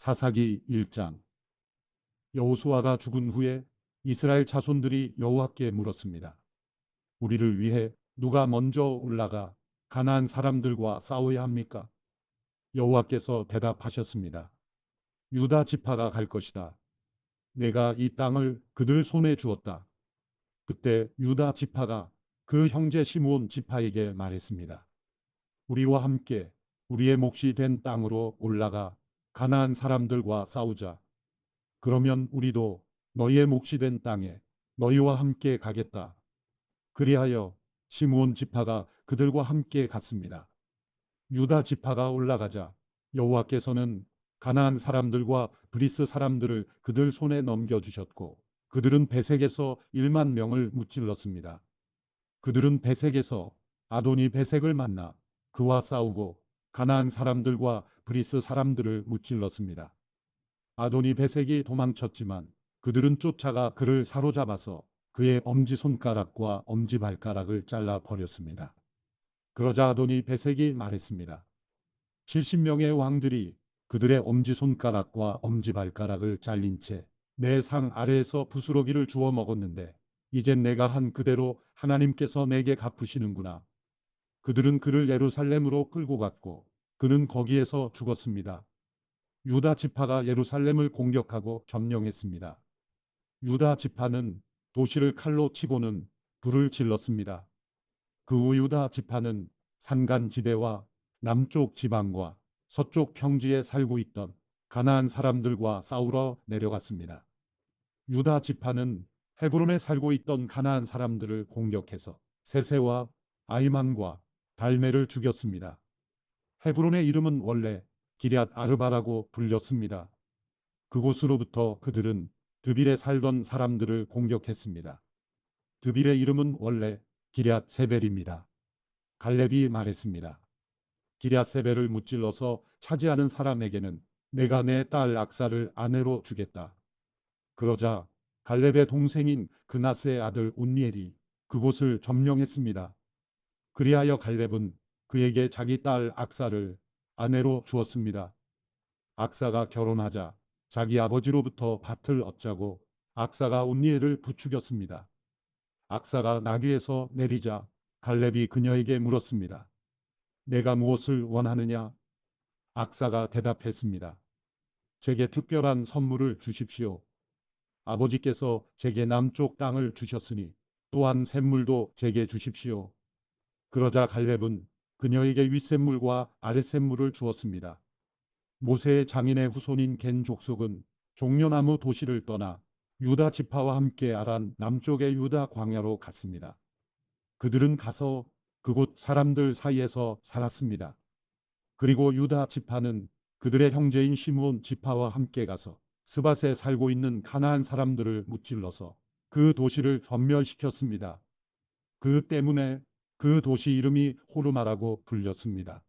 사사기 1장. 여호수아가 죽은 후에 이스라엘 자손들이 여호와께 물었습니다. 우리를 위해 누가 먼저 올라가 가나안 사람들과 싸워야 합니까? 여호와께서 대답하셨습니다. 유다 지파가 갈 것이다. 내가 이 땅을 그들 손에 주었다. 그때 유다 지파가 그 형제 시므온 지파에게 말했습니다. 우리와 함께 우리의 몫이 된 땅으로 올라가 가나안 사람들과 싸우자. 그러면 우리도 너희의 몫이 된 땅에 너희와 함께 가겠다. 그리하여 시므온 지파가 그들과 함께 갔습니다. 유다 지파가 올라가자 여호와께서는 가나안 사람들과 브리스 사람들을 그들 손에 넘겨주셨고 그들은 베색에서 1만 명을 무찔렀습니다. 그들은 베색에서 아도니 베색을 만나 그와 싸우고 가나안 사람들과 브리스 사람들을 무찔렀습니다. 아도니 베색이 도망쳤지만 그들은 쫓아가 그를 사로잡아서 그의 엄지손가락과 엄지발가락을 잘라 버렸습니다. 그러자 아도니 베색이 말했습니다. 70명의 왕들이 그들의 엄지손가락과 엄지발가락을 잘린 채 내 상 아래에서 부스러기를 주워 먹었는데 이젠 내가 한 그대로 하나님께서 내게 갚으시는구나. 그들은 그를 예루살렘으로 끌고 갔고 그는 거기에서 죽었습니다. 유다 지파가 예루살렘을 공격하고 점령했습니다. 유다 지파는 도시를 칼로 치고는 불을 질렀습니다. 그 후 유다 지파는 산간지대와 남쪽 지방과 서쪽 평지에 살고 있던 가나안 사람들과 싸우러 내려갔습니다. 유다 지파는 헤브론에 살고 있던 가나안 사람들을 공격해서 세세와 아이만과 달메를 죽였습니다. 헤브론의 이름은 원래 기럇 아르바라고 불렸습니다. 그곳으로부터 그들은 드빌에 살던 사람들을 공격했습니다. 드빌의 이름은 원래 기럇 세벨입니다. 갈렙이 말했습니다. 기럇 세벨을 무찔러서 차지하는 사람에게는 내가 내 딸 악사를 아내로 주겠다. 그러자 갈렙의 동생인 그나스의 아들 온니엘이 그곳을 점령했습니다. 그리하여 갈렙은 그에게 자기 딸 악사를 아내로 주었습니다. 악사가 결혼하자 자기 아버지로부터 밭을 얻자고 악사가 온니엘을 부추겼습니다. 악사가 나귀에서 내리자 갈렙이 그녀에게 물었습니다. 내가 무엇을 원하느냐? 악사가 대답했습니다. 제게 특별한 선물을 주십시오. 아버지께서 제게 남쪽 땅을 주셨으니 또한 샘물도 제게 주십시오. 그러자 갈렙은 그녀에게 윗샘물과 아랫샘물을 주었습니다. 모세의 장인의 후손인 겐 족속은 종려나무 도시를 떠나 유다 지파와 함께 아란 남쪽의 유다 광야로 갔습니다. 그들은 가서 그곳 사람들 사이에서 살았습니다. 그리고 유다 지파는 그들의 형제인 시므온 지파와 함께 가서 스밧에 살고 있는 가나안 사람들을 무찔러서 그 도시를 전멸시켰습니다. 그 때문에 그 도시 이름이 호르마라고 불렸습니다.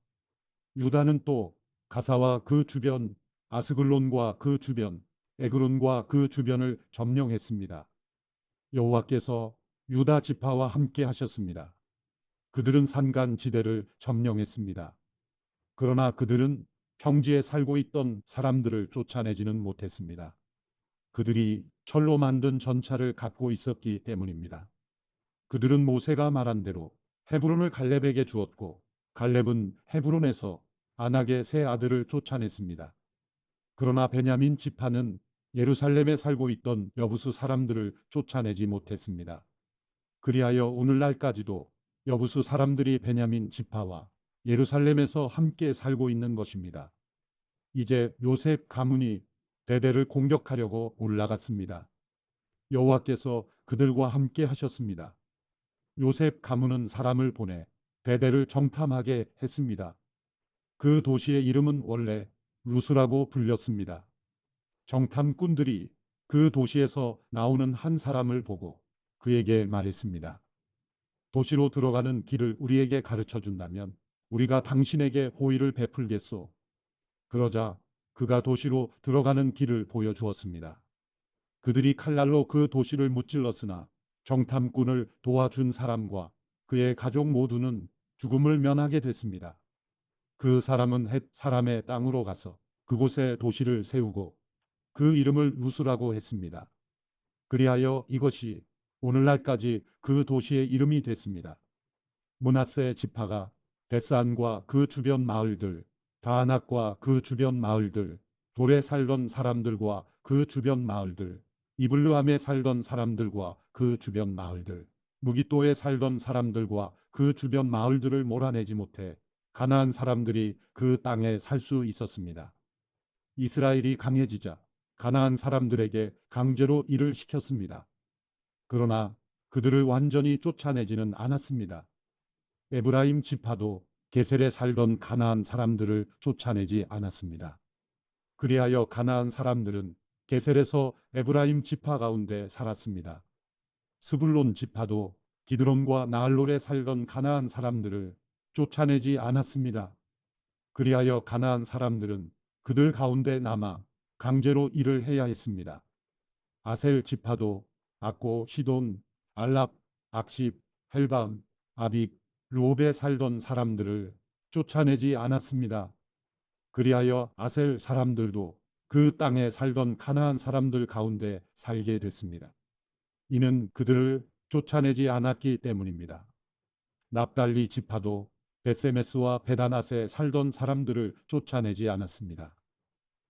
유다는 또 가사와 그 주변, 아스글론과 그 주변, 에그론과 그 주변을 점령했습니다. 여호와께서 유다 지파와 함께 하셨습니다. 그들은 산간 지대를 점령했습니다. 그러나 그들은 평지에 살고 있던 사람들을 쫓아내지는 못했습니다. 그들이 철로 만든 전차를 갖고 있었기 때문입니다. 그들은 모세가 말한 대로 헤브론을 갈렙에게 주었고 갈렙은 헤브론에서 아낙의 세 아들을 쫓아냈습니다. 그러나 베냐민 지파는 예루살렘에 살고 있던 여부수 사람들을 쫓아내지 못했습니다. 그리하여 오늘날까지도 여부수 사람들이 베냐민 지파와 예루살렘에서 함께 살고 있는 것입니다. 이제 요셉 가문이 베델을 공격하려고 올라갔습니다. 여호와께서 그들과 함께 하셨습니다. 요셉 가문은 사람을 보내 베델을 정탐하게 했습니다. 그 도시의 이름은 원래 루스라고 불렸습니다. 정탐꾼들이 그 도시에서 나오는 한 사람을 보고 그에게 말했습니다. 도시로 들어가는 길을 우리에게 가르쳐 준다면 우리가 당신에게 호의를 베풀겠소. 그러자 그가 도시로 들어가는 길을 보여주었습니다. 그들이 칼날로 그 도시를 무찔렀으나 정탐꾼을 도와준 사람과 그의 가족 모두는 죽음을 면하게 됐습니다. 그 사람은 헷 사람의 땅으로 가서 그곳에 도시를 세우고 그 이름을 루스라고 했습니다. 그리하여 이것이 오늘날까지 그 도시의 이름이 됐습니다. 므낫세 지파가 벳산과 그 주변 마을들, 다낙과 그 주변 마을들, 돌에 살던 사람들과 그 주변 마을들, 이블르함에 살던 사람들과 그 주변 마을들, 무기또에 살던 사람들과 그 주변 마을들을 몰아내지 못해 가나안 사람들이 그 땅에 살 수 있었습니다. 이스라엘이 강해지자 가나안 사람들에게 강제로 일을 시켰습니다. 그러나 그들을 완전히 쫓아내지는 않았습니다. 에브라임 지파도 게셀에 살던 가나안 사람들을 쫓아내지 않았습니다. 그리하여 가나안 사람들은 게셀에서 에브라임 지파 가운데 살았습니다. 스불론 지파도 기드론과 나알롤에 살던 가나안 사람들을 쫓아내지 않았습니다. 그리하여 가나안 사람들은 그들 가운데 남아 강제로 일을 해야 했습니다. 아셀 지파도 악고, 시돈, 알랍, 악십, 헬밤, 아빅, 루옵에 살던 사람들을 쫓아내지 않았습니다. 그리하여 아셀 사람들도 그 땅에 살던 가나안 사람들 가운데 살게 됐습니다. 이는 그들을 쫓아내지 않았기 때문입니다. 납달리 지파도 벳세메스와 베다낫에 살던 사람들을 쫓아내지 않았습니다.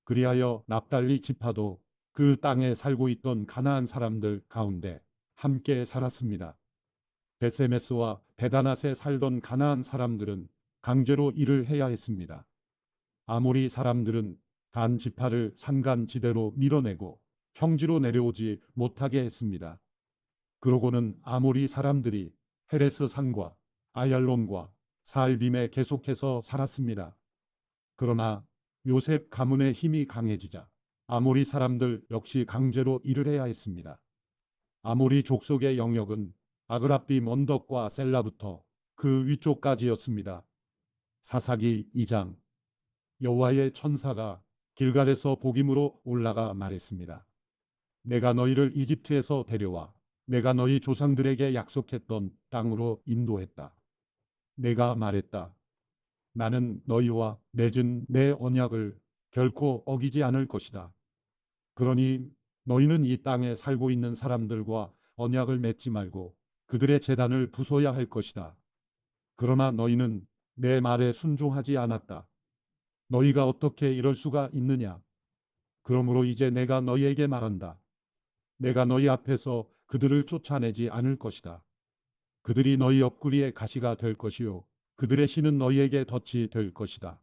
그리하여 납달리 지파도 그 땅에 살고 있던 가나안 사람들 가운데 함께 살았습니다. 벳세메스와 베다낫에 살던 가나안 사람들은 강제로 일을 해야 했습니다. 아모리 사람들은 단 지파를 산간지대로 밀어내고 평지로 내려오지 못하게 했습니다. 그러고는 아모리 사람들이 헤레스 산과 아얄론과 사알빔에 계속해서 살았습니다. 그러나 요셉 가문의 힘이 강해지자 아모리 사람들 역시 강제로 일을 해야 했습니다. 아모리 족속의 영역은 아그라빔 언덕과 셀라부터 그 위쪽까지였습니다. 사사기 2장. 여호와의 천사가 길갈에서 복임으로 올라가 말했습니다. 내가 너희를 이집트에서 데려와 내가 너희 조상들에게 약속했던 땅으로 인도했다. 내가 말했다. 나는 너희와 맺은 내 언약을 결코 어기지 않을 것이다. 그러니 너희는 이 땅에 살고 있는 사람들과 언약을 맺지 말고 그들의 제단을 부숴야 할 것이다. 그러나 너희는 내 말에 순종하지 않았다. 너희가 어떻게 이럴 수가 있느냐? 그러므로 이제 내가 너희에게 말한다. 내가 너희 앞에서 그들을 쫓아내지 않을 것이다. 그들이 너희 옆구리에 가시가 될 것이요 그들의 신은 너희에게 덫이 될 것이다.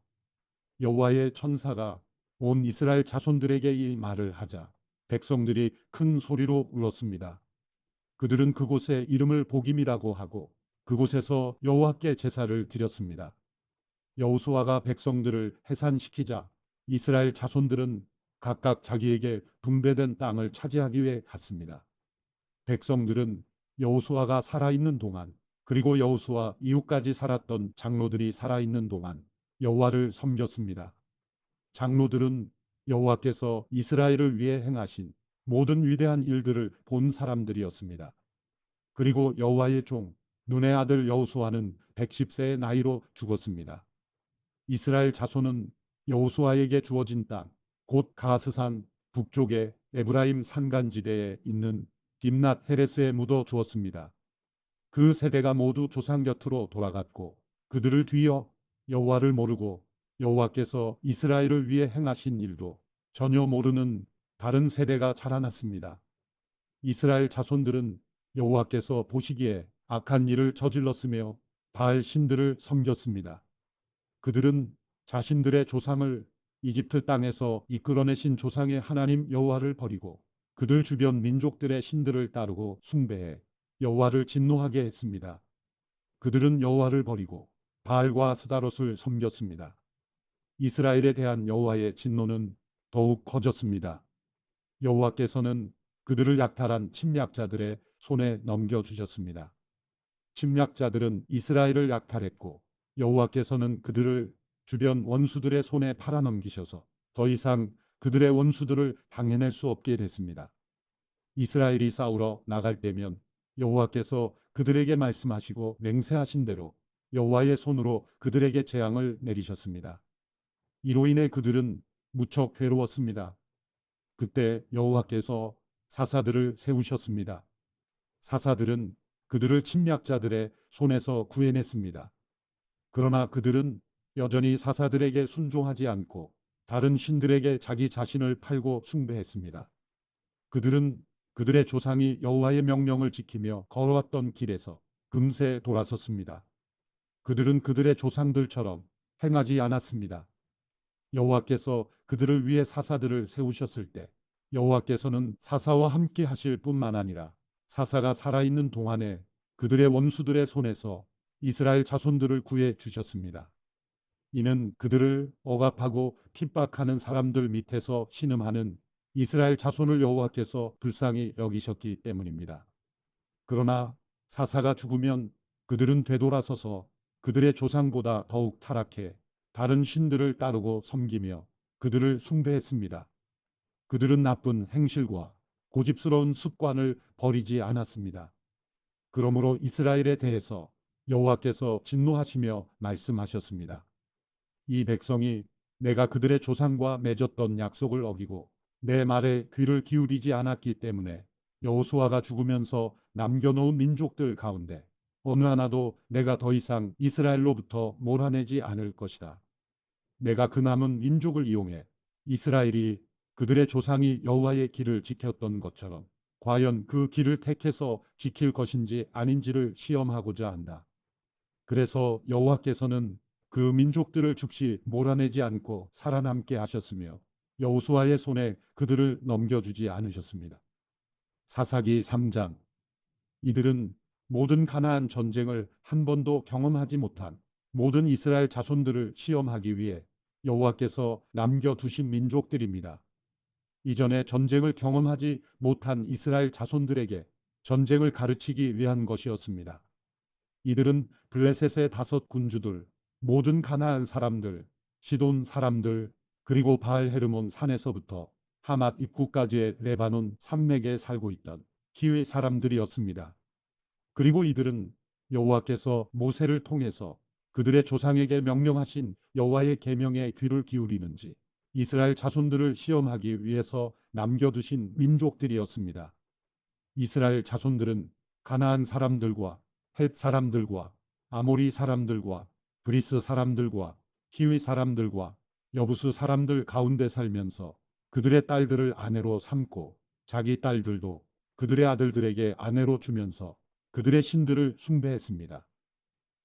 여호와의 천사가 온 이스라엘 자손들에게 이 말을 하자 백성들이 큰 소리로 울었습니다. 그들은 그곳에 이름을 복임이라고 하고 그곳에서 여호와께 제사를 드렸습니다. 여호수아가 백성들을 해산시키자 이스라엘 자손들은 각각 자기에게 분배된 땅을 차지하기 위해 갔습니다. 백성들은 여호수아가 살아있는 동안 그리고 여호수아 이후까지 살았던 장로들이 살아있는 동안 여호와를 섬겼습니다. 장로들은 여호와께서 이스라엘을 위해 행하신 모든 위대한 일들을 본 사람들이었습니다. 그리고 여호와의 종 눈의 아들 여호수아는 110세의 나이로 죽었습니다. 이스라엘 자손은 여호수아에게 주어진 땅, 곧 가스산 북쪽의 에브라임 산간지대에 있는 딥낫 헤레스에 묻어 주었습니다. 그 세대가 모두 조상 곁으로 돌아갔고 그들을 뒤어 여호와를 모르고 여호와께서 이스라엘을 위해 행하신 일도 전혀 모르는 다른 세대가 자라났습니다. 이스라엘 자손들은 여호와께서 보시기에 악한 일을 저질렀으며 바알 신들을 섬겼습니다. 그들은 자신들의 조상을 이집트 땅에서 이끌어내신 조상의 하나님 여호와를 버리고 그들 주변 민족들의 신들을 따르고 숭배해 여호와를 진노하게 했습니다. 그들은 여호와를 버리고 바알과 스다롯을 섬겼습니다. 이스라엘에 대한 여호와의 진노는 더욱 커졌습니다. 여호와께서는 그들을 약탈한 침략자들의 손에 넘겨주셨습니다. 침략자들은 이스라엘을 약탈했고 여호와께서는 그들을 주변 원수들의 손에 팔아넘기셔서 더 이상 그들의 원수들을 당해낼 수 없게 됐습니다. 이스라엘이 싸우러 나갈 때면 여호와께서 그들에게 말씀하시고 맹세하신 대로 여호와의 손으로 그들에게 재앙을 내리셨습니다. 이로 인해 그들은 무척 괴로웠습니다. 그때 여호와께서 사사들을 세우셨습니다. 사사들은 그들을 침략자들의 손에서 구해냈습니다. 그러나 그들은 여전히 사사들에게 순종하지 않고 다른 신들에게 자기 자신을 팔고 숭배했습니다. 그들은 그들의 조상이 여호와의 명령을 지키며 걸어왔던 길에서 금세 돌아섰습니다. 그들은 그들의 조상들처럼 행하지 않았습니다. 여호와께서 그들을 위해 사사들을 세우셨을 때 여호와께서는 사사와 함께 하실 뿐만 아니라 사사가 살아있는 동안에 그들의 원수들의 손에서 이스라엘 자손들을 구해 주셨습니다. 이는 그들을 억압하고 핍박하는 사람들 밑에서 신음하는 이스라엘 자손을 여호와께서 불쌍히 여기셨기 때문입니다. 그러나 사사가 죽으면 그들은 되돌아서서 그들의 조상보다 더욱 타락해 다른 신들을 따르고 섬기며 그들을 숭배했습니다. 그들은 나쁜 행실과 고집스러운 습관을 버리지 않았습니다. 그러므로 이스라엘에 대해서 여호와께서 진노하시며 말씀하셨습니다. 이 백성이 내가 그들의 조상과 맺었던 약속을 어기고 내 말에 귀를 기울이지 않았기 때문에 여호수아가 죽으면서 남겨놓은 민족들 가운데 어느 하나도 내가 더 이상 이스라엘로부터 몰아내지 않을 것이다. 내가 그 남은 민족을 이용해 이스라엘이 그들의 조상이 여호와의 길을 지켰던 것처럼 과연 그 길을 택해서 지킬 것인지 아닌지를 시험하고자 한다. 그래서 여호와께서는 그 민족들을 즉시 몰아내지 않고 살아남게 하셨으며 여호수아의 손에 그들을 넘겨주지 않으셨습니다. 사사기 3장. 이들은 모든 가나안 전쟁을 한 번도 경험하지 못한 모든 이스라엘 자손들을 시험하기 위해 여호와께서 남겨두신 민족들입니다. 이전에 전쟁을 경험하지 못한 이스라엘 자손들에게 전쟁을 가르치기 위한 것이었습니다. 이들은 블레셋의 5 군주들, 모든 가나안 사람들, 시돈 사람들, 그리고 바알 헤르몬 산에서부터 하맛 입구까지의 레바논 산맥에 살고 있던 히위 사람들이었습니다. 그리고 이들은 여호와께서 모세를 통해서 그들의 조상에게 명령하신 여호와의 계명에 귀를 기울이는지 이스라엘 자손들을 시험하기 위해서 남겨두신 민족들이었습니다. 이스라엘 자손들은 가나안 사람들과 헷 사람들과 아모리 사람들과 브리스 사람들과 히위 사람들과 여부수 사람들 가운데 살면서 그들의 딸들을 아내로 삼고 자기 딸들도 그들의 아들들에게 아내로 주면서 그들의 신들을 숭배했습니다.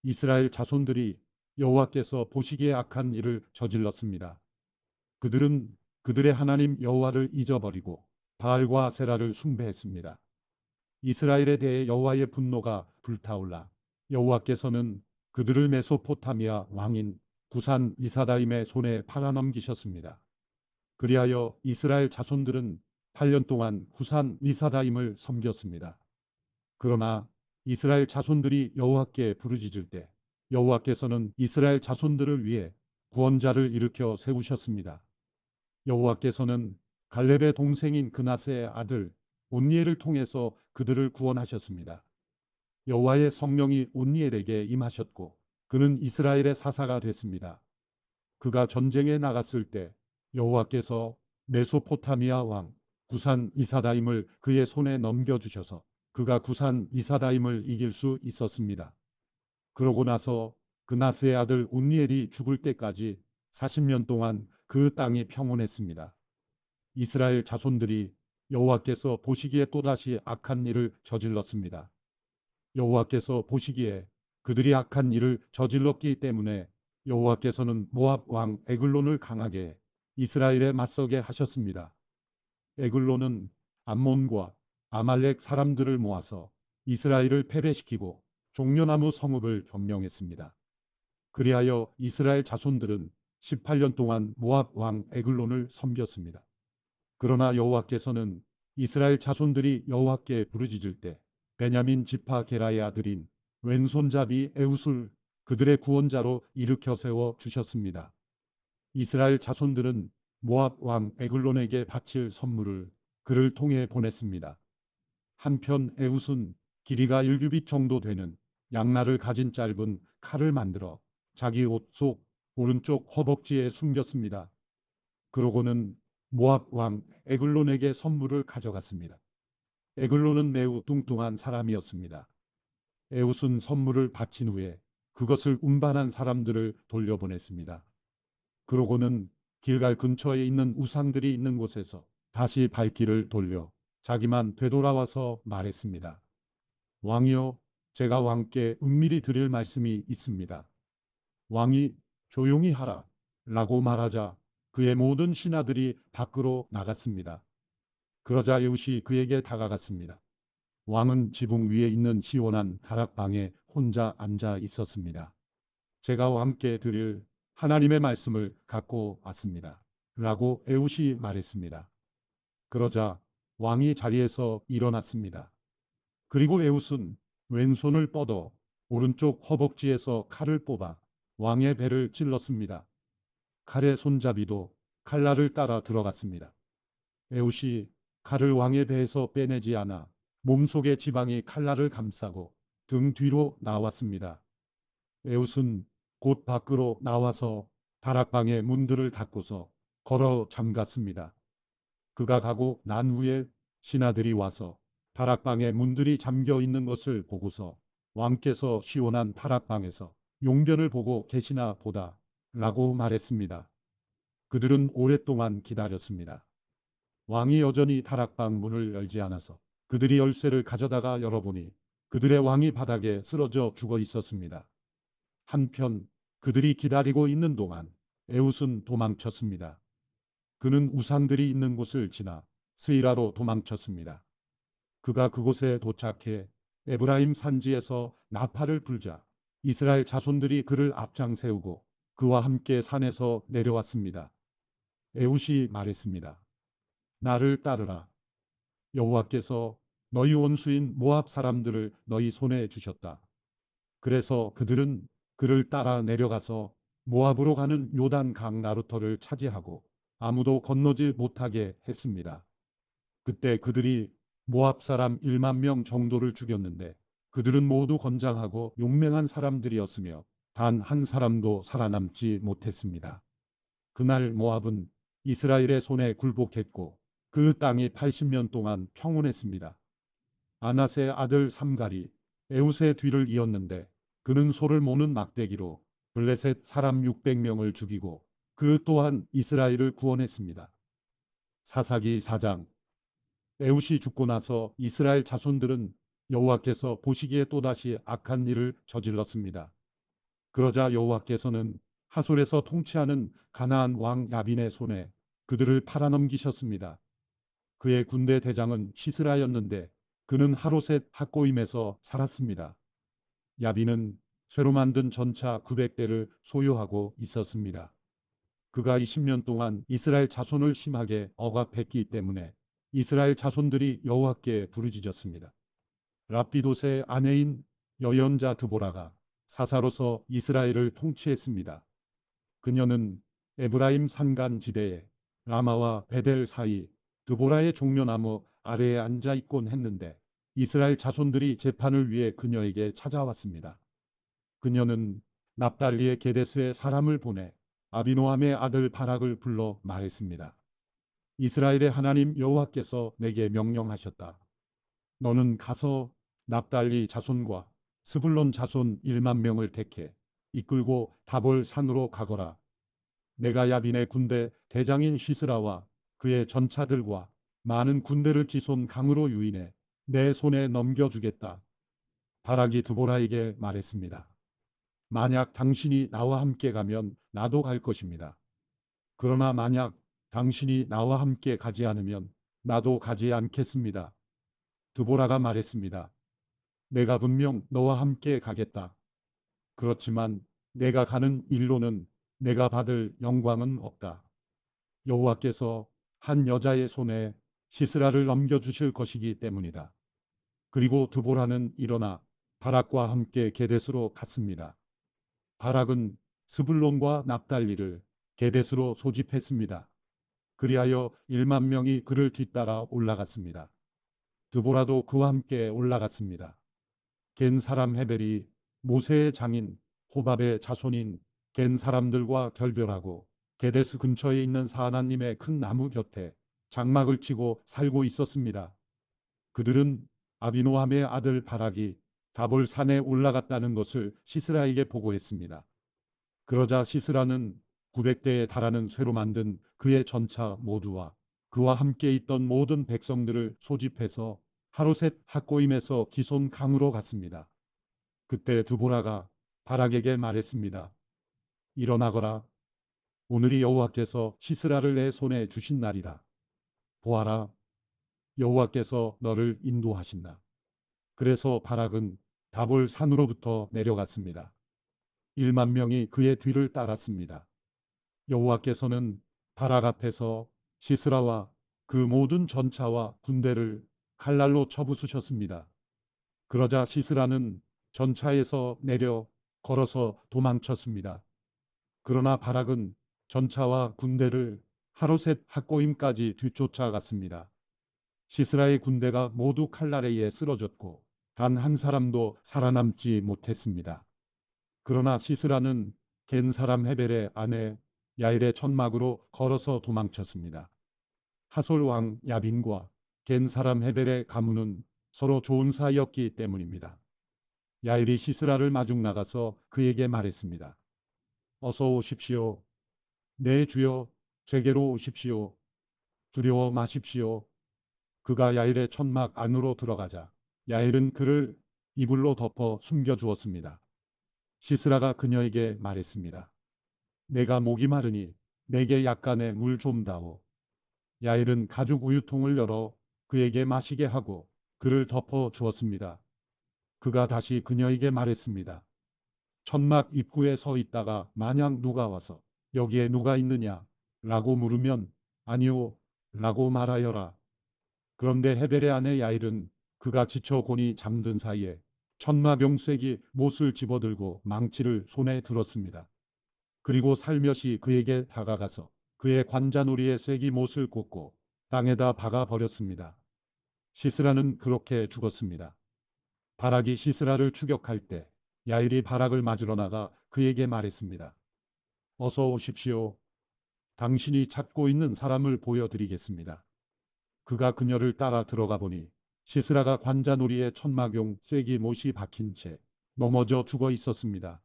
이스라엘 자손들이 여호와께서 보시기에 악한 일을 저질렀습니다. 그들은 그들의 하나님 여호와를 잊어버리고 바알과 아세라를 숭배했습니다. 이스라엘에 대해 여호와의 분노가 불타올라 여호와께서는 그들을 메소포타미아 왕인 구산 이사다임의 손에 팔아넘기셨습니다. 그리하여 이스라엘 자손들은 8년 동안 구산 이사다임을 섬겼습니다. 그러나 이스라엘 자손들이 여호와께 부르짖을 때 여호와께서는 이스라엘 자손들을 위해 구원자를 일으켜 세우셨습니다. 여호와께서는 갈렙의 동생인 그나스의 아들 온니엘을 통해서 그들을 구원하셨습니다. 여호와의 성령이 온니엘에게 임하셨고 그는 이스라엘의 사사가 됐습니다. 그가 전쟁에 나갔을 때 여호와께서 메소포타미아 왕 구산 이사다임을 그의 손에 넘겨주셔서 그가 구산 이사다임을 이길 수 있었습니다. 그러고 나서 그나스의 아들 온니엘이 죽을 때까지 40년 동안 그 땅이 평온했습니다. 이스라엘 자손들이 여호와께서 보시기에 또다시 악한 일을 저질렀습니다. 여호와께서 보시기에 그들이 악한 일을 저질렀기 때문에 여호와께서는 모압 왕 에글론을 강하게 이스라엘에 맞서게 하셨습니다. 에글론은 암몬과 아말렉 사람들을 모아서 이스라엘을 패배시키고 종려나무 성읍을 점령했습니다. 그리하여 이스라엘 자손들은 18년 동안 모압 왕 에글론을 섬겼습니다. 그러나 여호와께서는 이스라엘 자손들이 여호와께 부르짖을 때 베냐민 지파 게라의 아들인 왼손잡이 에우술 그들의 구원자로 일으켜 세워 주셨습니다. 이스라엘 자손들은 모압 왕 에글론에게 바칠 선물을 그를 통해 보냈습니다. 한편 에웃은 길이가 1규빗 정도 되는 양날을 가진 짧은 칼을 만들어 자기 옷 속 오른쪽 허벅지에 숨겼습니다. 그러고는 모압 왕 에글론에게 선물을 가져갔습니다. 에글론은 매우 뚱뚱한 사람이었습니다. 에웃은 선물을 바친 후에 그것을 운반한 사람들을 돌려보냈습니다. 그러고는 길갈 근처에 있는 우상들이 있는 곳에서 다시 발길을 돌려 자기만 되돌아와서 말했습니다. 왕이여, 제가 왕께 은밀히 드릴 말씀이 있습니다. 왕이 조용히 하라 라고 말하자 그의 모든 신하들이 밖으로 나갔습니다. 그러자 에웃이 그에게 다가갔습니다. 왕은 지붕 위에 있는 시원한 다락방에 혼자 앉아 있었습니다. 제가 왕께 드릴 하나님의 말씀을 갖고 왔습니다. 라고 에웃이 말했습니다. 그러자 왕이 자리에서 일어났습니다. 그리고 에웃은 왼손을 뻗어 오른쪽 허벅지에서 칼을 뽑아 왕의 배를 찔렀습니다. 칼의 손잡이도 칼날을 따라 들어갔습니다. 에웃이 칼을 왕의 배에서 빼내지 않아 몸속의 지방이 칼날을 감싸고 등 뒤로 나왔습니다. 에웃은 곧 밖으로 나와서 다락방의 문들을 닫고서 걸어 잠갔습니다. 그가 가고 난 후에 신하들이 와서 다락방의 문들이 잠겨 있는 것을 보고서 왕께서 시원한 다락방에서 용변을 보고 계시나 보다 라고 말했습니다. 그들은 오랫동안 기다렸습니다. 왕이 여전히 다락방 문을 열지 않아서 그들이 열쇠를 가져다가 열어보니 그들의 왕이 바닥에 쓰러져 죽어 있었습니다. 한편 그들이 기다리고 있는 동안 에웃은 도망쳤습니다. 그는 우상들이 있는 곳을 지나 스이라로 도망쳤습니다. 그가 그곳에 도착해 에브라임 산지에서 나팔을 불자 이스라엘 자손들이 그를 앞장 세우고 그와 함께 산에서 내려왔습니다. 에웃이 말했습니다. 나를 따르라. 여호와께서 너희 원수인 모압 사람들을 너희 손에 주셨다. 그래서 그들은 그를 따라 내려가서 모압으로 가는 요단 강 나루터를 차지하고 아무도 건너지 못하게 했습니다. 그때 그들이 모압 사람 1만 명 정도를 죽였는데 그들은 모두 건장하고 용맹한 사람들이었으며 단 한 사람도 살아남지 못했습니다. 그날 모압은 이스라엘의 손에 굴복했고 그 땅이 80년 동안 평온했습니다. 아낫의 아들 삼갈이 에웃의 뒤를 이었는데 그는 소를 모는 막대기로 블레셋 사람 600명을 죽이고 그 또한 이스라엘을 구원했습니다. 사사기 4장. 에웃이 죽고 나서 이스라엘 자손들은 여호와께서 보시기에 또다시 악한 일을 저질렀습니다. 그러자 여호와께서는 하솔에서 통치하는 가나안 왕 야빈의 손에 그들을 팔아넘기셨습니다. 그의 군대 대장은 시스라였는데 그는 하로셋 학고임에서 살았습니다. 야빈은 쇠로 만든 전차 900대를 소유하고 있었습니다. 그가 20년 동안 이스라엘 자손을 심하게 억압했기 때문에 이스라엘 자손들이 여호와께 부르짖었습니다. 랍비돗의 아내인 여연자 드보라가 사사로서 이스라엘을 통치했습니다. 그녀는 에브라임 산간 지대에 라마와 베델 사이 드보라의 종려나무 아래에 앉아 있곤 했는데 이스라엘 자손들이 재판을 위해 그녀에게 찾아왔습니다. 그녀는 납달리의 게데스에 사람을 보내 아비노함의 아들 바락을 불러 말했습니다. 이스라엘의 하나님 여호와께서 내게 명령하셨다. 너는 가서 납달리 자손과 스불론 자손 1만 명을 택해 이끌고 다볼 산으로 가거라. 내가 야빈의 군대 대장인 시스라와 그의 전차들과 많은 군대를 기손 강으로 유인해 내 손에 넘겨주겠다. 바락이 드보라에게 말했습니다. 만약 당신이 나와 함께 가면 나도 갈 것입니다. 그러나 만약 당신이 나와 함께 가지 않으면 나도 가지 않겠습니다. 드보라가 말했습니다. 내가 분명 너와 함께 가겠다. 그렇지만 내가 가는 일로는 내가 받을 영광은 없다. 여호와께서 한 여자의 손에 시스라를 넘겨주실 것이기 때문이다. 그리고 드보라는 일어나 바락과 함께 게데스로 갔습니다. 바락은 스불론과 납달리를 게데스로 소집했습니다. 그리하여 1만 명이 그를 뒤따라 올라갔습니다. 드보라도 그와 함께 올라갔습니다. 겐 사람 헤벨이 모세의 장인 호밥의 자손인 겐 사람들과 결별하고 게데스 근처에 있는 사하나님의 큰 나무 곁에 장막을 치고 살고 있었습니다. 그들은 아비노함의 아들 바락이 다볼 산에 올라갔다는 것을 시스라에게 보고했습니다. 그러자 시스라는 900대에 달하는 쇠로 만든 그의 전차 모두와 그와 함께 있던 모든 백성들을 소집해서 하루셋 학고임에서 기손 강으로 갔습니다. 그때 드보라가 바락에게 말했습니다. 일어나거라. 오늘이 여호와께서 시스라를 내 손에 주신 날이다. 보아라. 여호와께서 너를 인도하신다. 그래서 바락은 다볼 산으로부터 내려갔습니다. 1만 명이 그의 뒤를 따랐습니다. 여호와께서는 바락 앞에서 시스라와 그 모든 전차와 군대를 칼날로 쳐부수셨습니다. 그러자 시스라는 전차에서 내려 걸어서 도망쳤습니다. 그러나 바락은 전차와 군대를 하루셋 학고임까지 뒤쫓아갔습니다. 시스라의 군대가 모두 칼날에 의해 쓰러졌고 단 한 사람도 살아남지 못했습니다. 그러나 시스라는 겐 사람 헤벨의 아내 야일의 천막으로 걸어서 도망쳤습니다. 하솔 왕 야빈과 겐 사람 헤벨의 가문은 서로 좋은 사이였기 때문입니다. 야일이 시스라를 마중 나가서 그에게 말했습니다. 어서 오십시오. 네 주여, 제게로 오십시오. 두려워 마십시오. 그가 야일의 천막 안으로 들어가자 야일은 그를 이불로 덮어 숨겨주었습니다. 시스라가 그녀에게 말했습니다. 내가 목이 마르니 내게 약간의 물 좀 다오. 야일은 가죽 우유통을 열어 그에게 마시게 하고 그를 덮어 주었습니다. 그가 다시 그녀에게 말했습니다. 천막 입구에 서 있다가 만약 누가 와서 여기에 누가 있느냐 라고 물으면 아니요 라고 말하여라. 그런데 헤벨의 아내 야일은 그가 지쳐 곤히 잠든 사이에 천마병색이 못을 집어들고 망치를 손에 들었습니다. 그리고 살며시 그에게 다가가서 그의 관자놀이에 쐐기 못을 꽂고 땅에다 박아 버렸습니다. 시스라는 그렇게 죽었습니다. 바락이 시스라를 추격할 때 야일이 바락을 맞으러 나가 그에게 말했습니다. 어서 오십시오. 당신이 찾고 있는 사람을 보여드리겠습니다. 그가 그녀를 따라 들어가 보니 시스라가 관자놀이에 천막용 쐐기 못이 박힌 채 넘어져 죽어 있었습니다.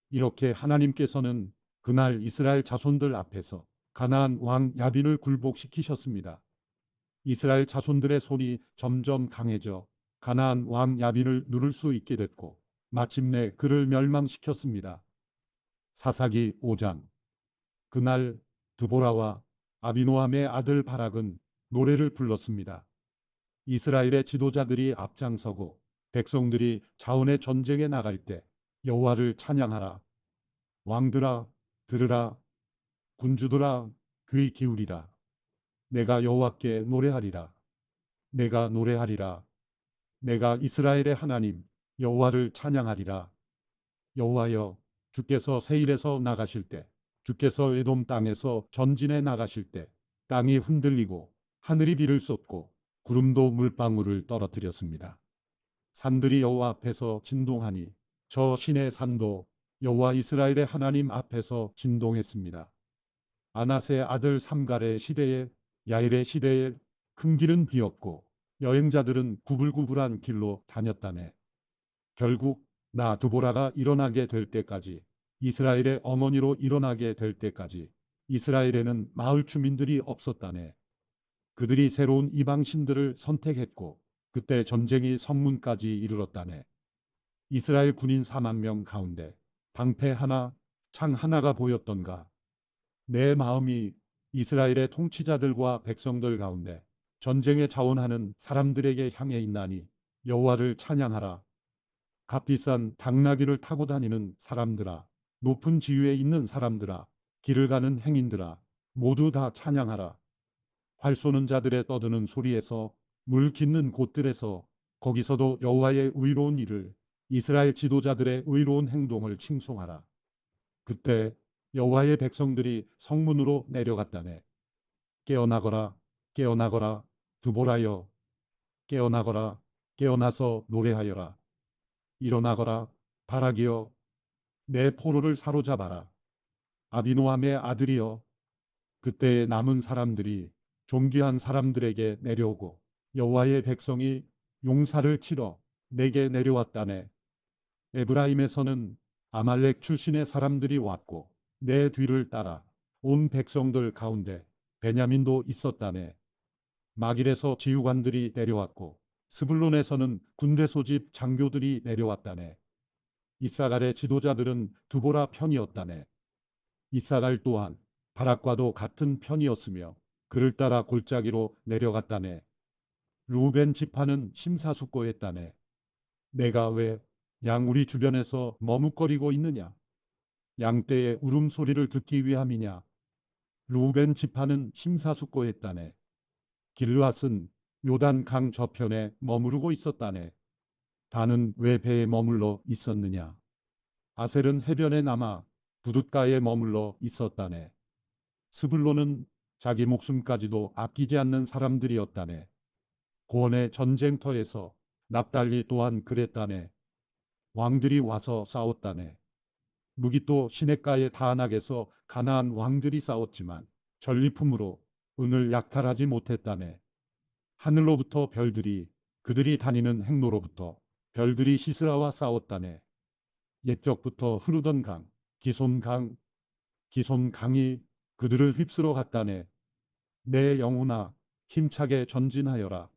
이렇게 하나님께서는 그날 이스라엘 자손들 앞에서 가나안 왕 야빈을 굴복시키셨습니다. 이스라엘 자손들의 손이 점점 강해져 가나안 왕 야빈을 누를 수 있게 됐고 마침내 그를 멸망시켰습니다. 사사기 5장. 그날 드보라와 아비노함의 아들 바락은 노래를 불렀습니다. 이스라엘의 지도자들이 앞장서고 백성들이 자원의 전쟁에 나갈 때 여호와를 찬양하라. 왕들아 들으라. 군주들아 귀 기울이라. 내가 여호와께 노래하리라. 내가 노래하리라. 내가 이스라엘의 하나님 여호와를 찬양하리라. 여호와여, 주께서 세일에서 나가실 때, 주께서 에돔 땅에서 전진해 나가실 때 땅이 흔들리고 하늘이 비를 쏟고 구름도 물방울을 떨어뜨렸습니다. 산들이 여호와 앞에서 진동하니 저 신의 산도 여호와 이스라엘의 하나님 앞에서 진동했습니다. 아낫의 아들 삼갈의 시대에 야일의 시대에 큰 길은 비었고 여행자들은 구불구불한 길로 다녔다네. 결국 나 드보라가 일어나게 될 때까지, 이스라엘의 어머니로 일어나게 될 때까지 이스라엘에는 마을 주민들이 없었다네. 그들이 새로운 이방신들을 선택했고 그때 전쟁이 성문까지 이르렀다네. 이스라엘 군인 4만 명 가운데 방패 하나, 창 하나가 보였던가. 내 마음이 이스라엘의 통치자들과 백성들 가운데 전쟁에 자원하는 사람들에게 향해 있나니 여호와를 찬양하라. 값비싼 당나귀를 타고 다니는 사람들아, 높은 지위에 있는 사람들아, 길을 가는 행인들아, 모두 다 찬양하라. 활 쏘는 자들의 떠드는 소리에서, 물 깃는 곳들에서, 거기서도 여호와의 의로운 일을, 이스라엘 지도자들의 의로운 행동을 칭송하라. 그때 여호와의 백성들이 성문으로 내려갔다네. 깨어나거라, 깨어나거라, 드보라여. 깨어나거라, 깨어나서 노래하여라. 일어나거라, 바락이여. 내 포로를 사로잡아라. 아비노함의 아들이여. 그때의 남은 사람들이 존귀한 사람들에게 내려오고 여호와의 백성이 용사를 치러 내게 내려왔다네. 에브라임에서는 아말렉 출신의 사람들이 왔고 내 뒤를 따라 온 백성들 가운데 베냐민도 있었다네. 마길에서 지휘관들이 내려왔고 스불론에서는 군대 소집 장교들이 내려왔다네. 이사갈의 지도자들은 두보라 편이었다네. 이사갈 또한 바락과도 같은 편이었으며 그를 따라 골짜기로 내려갔다네. 루벤 지파는 심사숙고했다네. 내가 왜 양 우리 주변에서 머뭇거리고 있느냐? 양떼의 울음소리를 듣기 위함이냐? 루벤 지파는 심사숙고했다네. 길르앗은 요단 강 저편에 머무르고 있었다네. 단은 왜 배에 머물러 있었느냐? 아셀은 해변에 남아 부둣가에 머물러 있었다네. 스불론은 자기 목숨까지도 아끼지 않는 사람들이었다네. 고원의 전쟁터에서 납달리 또한 그랬다네. 왕들이 와서 싸웠다네. 무기또 시냇가의 다낙에서 가나안 왕들이 싸웠지만 전리품으로 은을 약탈하지 못했다네. 하늘로부터 별들이 그들이 다니는 행로로부터 별들이 시스라와 싸웠다네. 옛적부터 흐르던 강, 기손강이 그들을 휩쓸어 갔다네. 내 영혼아 힘차게 전진하여라.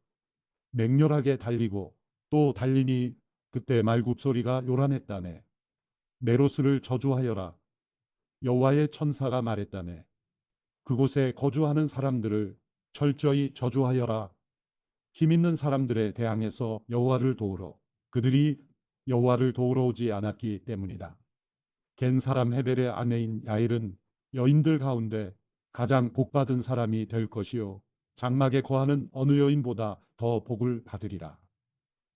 맹렬하게 달리고 또 달리니 그때 말굽소리가 요란했다네. 메로스를 저주하여라. 여호와의 천사가 말했다네. 그곳에 거주하는 사람들을 철저히 저주하여라. 힘있는 사람들에 대항해서 여호와를 도우러 그들이 여호와를 도우러 오지 않았기 때문이다. 겐 사람 헤벨의 아내인 야일은 여인들 가운데 가장 복받은 사람이 될 것이요 장막에 거하는 어느 여인보다 더 복을 받으리라.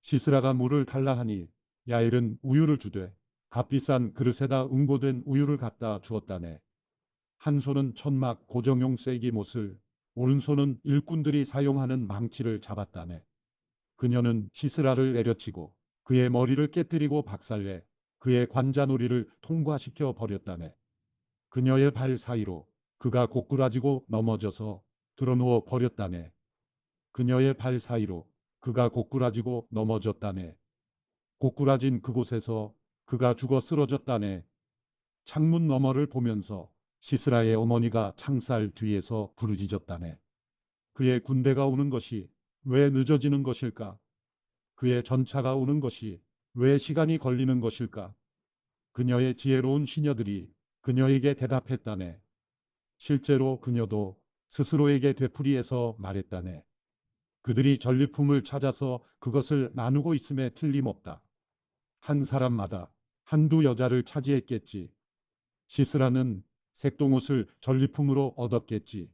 시스라가 물을 달라 하니 야일은 우유를 주되 값비싼 그릇에다 응고된 우유를 갖다 주었다네. 한 손은 천막 고정용 쐐기못을, 오른손은 일꾼들이 사용하는 망치를 잡았다네. 그녀는 시스라를 내려치고 그의 머리를 깨뜨리고 박살내 그의 관자놀이를 통과시켜 버렸다네. 그녀의 발 사이로 그가 고꾸라지고 넘어져서 드러누워 버렸다네. 그녀의 발 사이로 그가 고꾸라지고 넘어졌다네. 고꾸라진 그곳에서 그가 죽어 쓰러졌다네. 창문 너머를 보면서 시스라의 어머니가 창살 뒤에서 부르짖었다네. 그의 군대가 오는 것이 왜 늦어지는 것일까? 그의 전차가 오는 것이 왜 시간이 걸리는 것일까? 그녀의 지혜로운 시녀들이 그녀에게 대답했다네. 실제로 그녀도 스스로에게 되풀이해서 말했다네. 그들이 전리품을 찾아서 그것을 나누고 있음에 틀림없다. 한 사람마다 한두 여자를 차지했겠지. 시스라는 색동옷을 전리품으로 얻었겠지.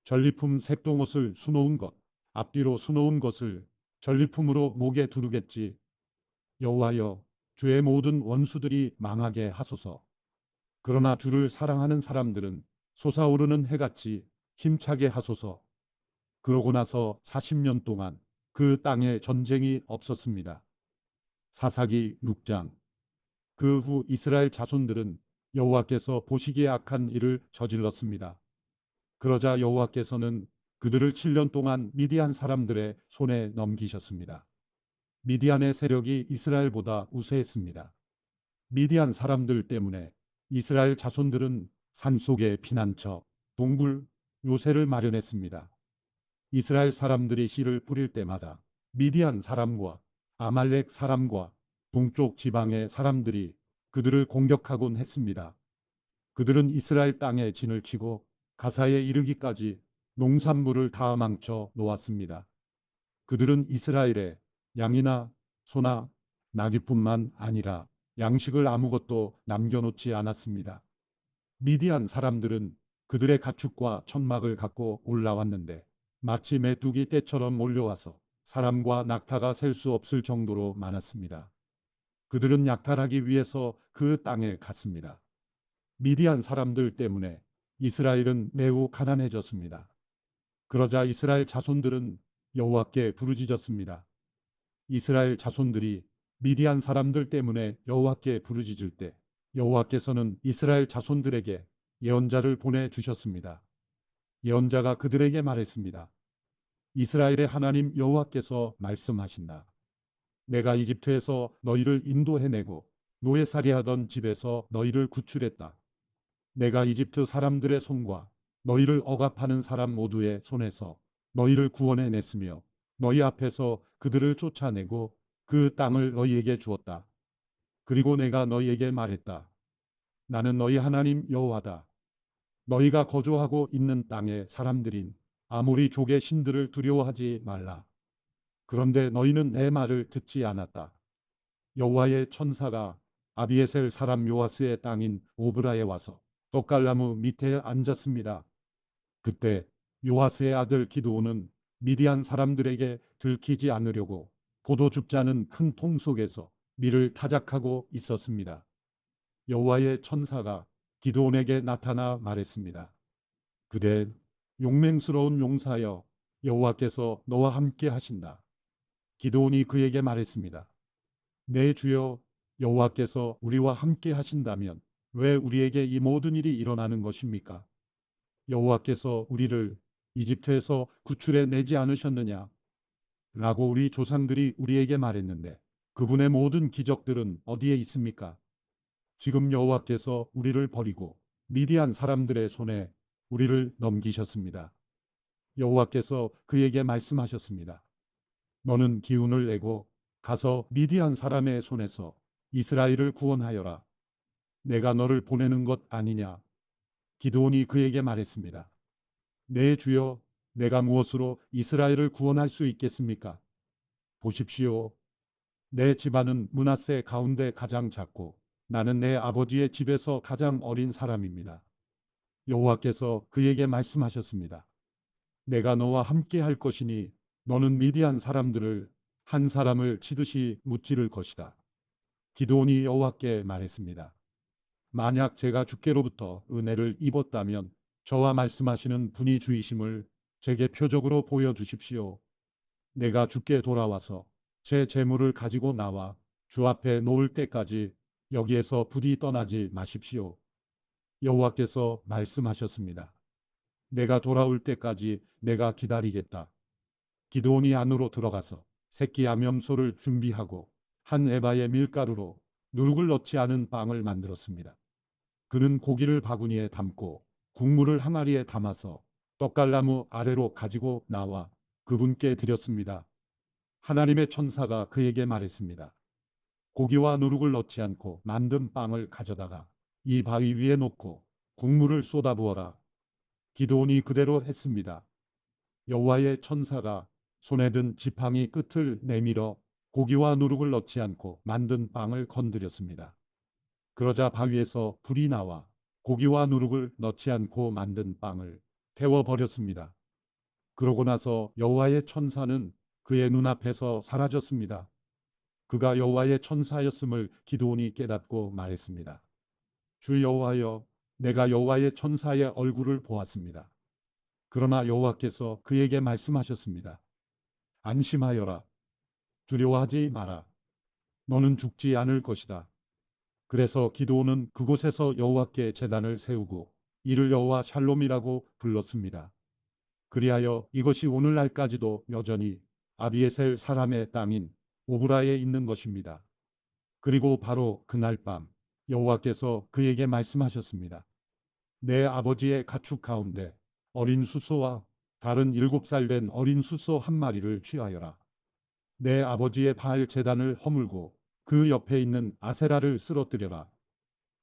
전리품 색동옷을 수놓은 것, 앞뒤로 수놓은 것을 전리품으로 목에 두르겠지. 여호와여, 주의 모든 원수들이 망하게 하소서. 그러나 주를 사랑하는 사람들은 솟아오르는 해같이 힘차게 하소서. 그러고 나서 40년 동안 그 땅에 전쟁이 없었습니다. 사사기 6장. 그 후 이스라엘 자손들은 여호와께서 보시기에 악한 일을 저질렀습니다. 그러자 여호와께서는 그들을 7년 동안 미디안 사람들의 손에 넘기셨습니다. 미디안의 세력이 이스라엘보다 우세했습니다. 미디안 사람들 때문에 이스라엘 자손들은 산속에 피난처, 동굴, 요새를 마련했습니다. 이스라엘 사람들이 씨를 뿌릴 때마다 미디안 사람과 아말렉 사람과 동쪽 지방의 사람들이 그들을 공격하곤 했습니다. 그들은 이스라엘 땅에 진을 치고 가사에 이르기까지 농산물을 다 망쳐 놓았습니다. 그들은 이스라엘에 양이나 소나 나귀뿐만 아니라 양식을 아무것도 남겨놓지 않았습니다. 미디안 사람들은 그들의 가축과 천막을 갖고 올라왔는데 마치 메뚜기 떼처럼 몰려와서 사람과 낙타가 셀 수 없을 정도로 많았습니다. 그들은 약탈하기 위해서 그 땅에 갔습니다. 미디안 사람들 때문에 이스라엘은 매우 가난해졌습니다. 그러자 이스라엘 자손들은 여호와께 부르짖었습니다. 이스라엘 자손들이 미디안 사람들 때문에 여호와께 부르짖을 때 여호와께서는 이스라엘 자손들에게 예언자를 보내주셨습니다. 예언자가 그들에게 말했습니다. 이스라엘의 하나님 여호와께서 말씀하신다. 내가 이집트에서 너희를 인도해내고 노예살이하던 집에서 너희를 구출했다. 내가 이집트 사람들의 손과 너희를 억압하는 사람 모두의 손에서 너희를 구원해냈으며 너희 앞에서 그들을 쫓아내고 그 땅을 너희에게 주었다. 그리고 내가 너희에게 말했다. 나는 너희 하나님 여호와다. 너희가 거주하고 있는 땅의 사람들인 아모리 족의 신들을 두려워하지 말라. 그런데 너희는 내 말을 듣지 않았다. 여호와의 천사가 아비에셀 사람 요아스의 땅인 오브라에 와서 떡갈나무 밑에 앉았습니다. 그때 요아스의 아들 기드온은 미디안 사람들에게 들키지 않으려고 포도 줍지 않은 큰 통 속에서 밀을 타작하고 있었습니다. 여호와의 천사가 기드온에게 나타나 말했습니다. 그대 용맹스러운 용사여, 여호와께서 너와 함께 하신다. 기드온이 그에게 말했습니다. 내 주여, 여호와께서 우리와 함께 하신다면 왜 우리에게 이 모든 일이 일어나는 것입니까? 여호와께서 우리를 이집트에서 구출해 내지 않으셨느냐? 라고 우리 조상들이 우리에게 말했는데 그분의 모든 기적들은 어디에 있습니까? 지금 여호와께서 우리를 버리고 미디안 사람들의 손에 우리를 넘기셨습니다. 여호와께서 그에게 말씀하셨습니다. 너는 기운을 내고 가서 미디안 사람의 손에서 이스라엘을 구원하여라. 내가 너를 보내는 것 아니냐? 기드온이 그에게 말했습니다. 내 주여, 내가 무엇으로 이스라엘을 구원할 수 있겠습니까? 보십시오. 내 집안은 므낫세 가운데 가장 작고 나는 내 아버지의 집에서 가장 어린 사람입니다. 여호와께서 그에게 말씀하셨습니다. 내가 너와 함께 할 것이니 너는 미디안 사람들을 한 사람을 치듯이 무찌를 것이다. 기드온이 여호와께 말했습니다. 만약 제가 주께로부터 은혜를 입었다면 저와 말씀하시는 분이 주이심을 제게 표적으로 보여주십시오. 내가 주께 돌아와서 제 재물을 가지고 나와 주 앞에 놓을 때까지 여기에서 부디 떠나지 마십시오. 여호와께서 말씀하셨습니다. 내가 돌아올 때까지 내가 기다리겠다. 기드온이 안으로 들어가서 새끼 암염소를 준비하고 한 에바의 밀가루로 누룩을 넣지 않은 빵을 만들었습니다. 그는 고기를 바구니에 담고 국물을 항아리에 담아서 떡갈나무 아래로 가지고 나와 그분께 드렸습니다. 하나님의 천사가 그에게 말했습니다. 고기와 누룩을 넣지 않고 만든 빵을 가져다가 이 바위 위에 놓고 국물을 쏟아부어라. 기드온이 그대로 했습니다. 여호와의 천사가 손에 든 지팡이 끝을 내밀어 고기와 누룩을 넣지 않고 만든 빵을 건드렸습니다. 그러자 바위에서 불이 나와 고기와 누룩을 넣지 않고 만든 빵을 태워버렸습니다. 그러고 나서 여호와의 천사는 그의 눈앞에서 사라졌습니다. 그가 여호와의 천사였음을 기드온이 깨닫고 말했습니다. 주 여호와여, 내가 여호와의 천사의 얼굴을 보았습니다. 그러나 여호와께서 그에게 말씀하셨습니다. 안심하여라. 두려워하지 마라. 너는 죽지 않을 것이다. 그래서 기드온은 그곳에서 여호와께 제단을 세우고 이를 여호와 샬롬이라고 불렀습니다. 그리하여 이것이 오늘날까지도 여전히 아비에셀 사람의 땅인 오브라에 있는 것입니다. 그리고 바로 그날 밤 여호와께서 그에게 말씀하셨습니다. 내 아버지의 가축 가운데 어린 수소와 다른 7살 된 어린 수소 한 마리를 취하여라. 내 아버지의 바알 제단을 허물고 그 옆에 있는 아세라를 쓰러뜨려라.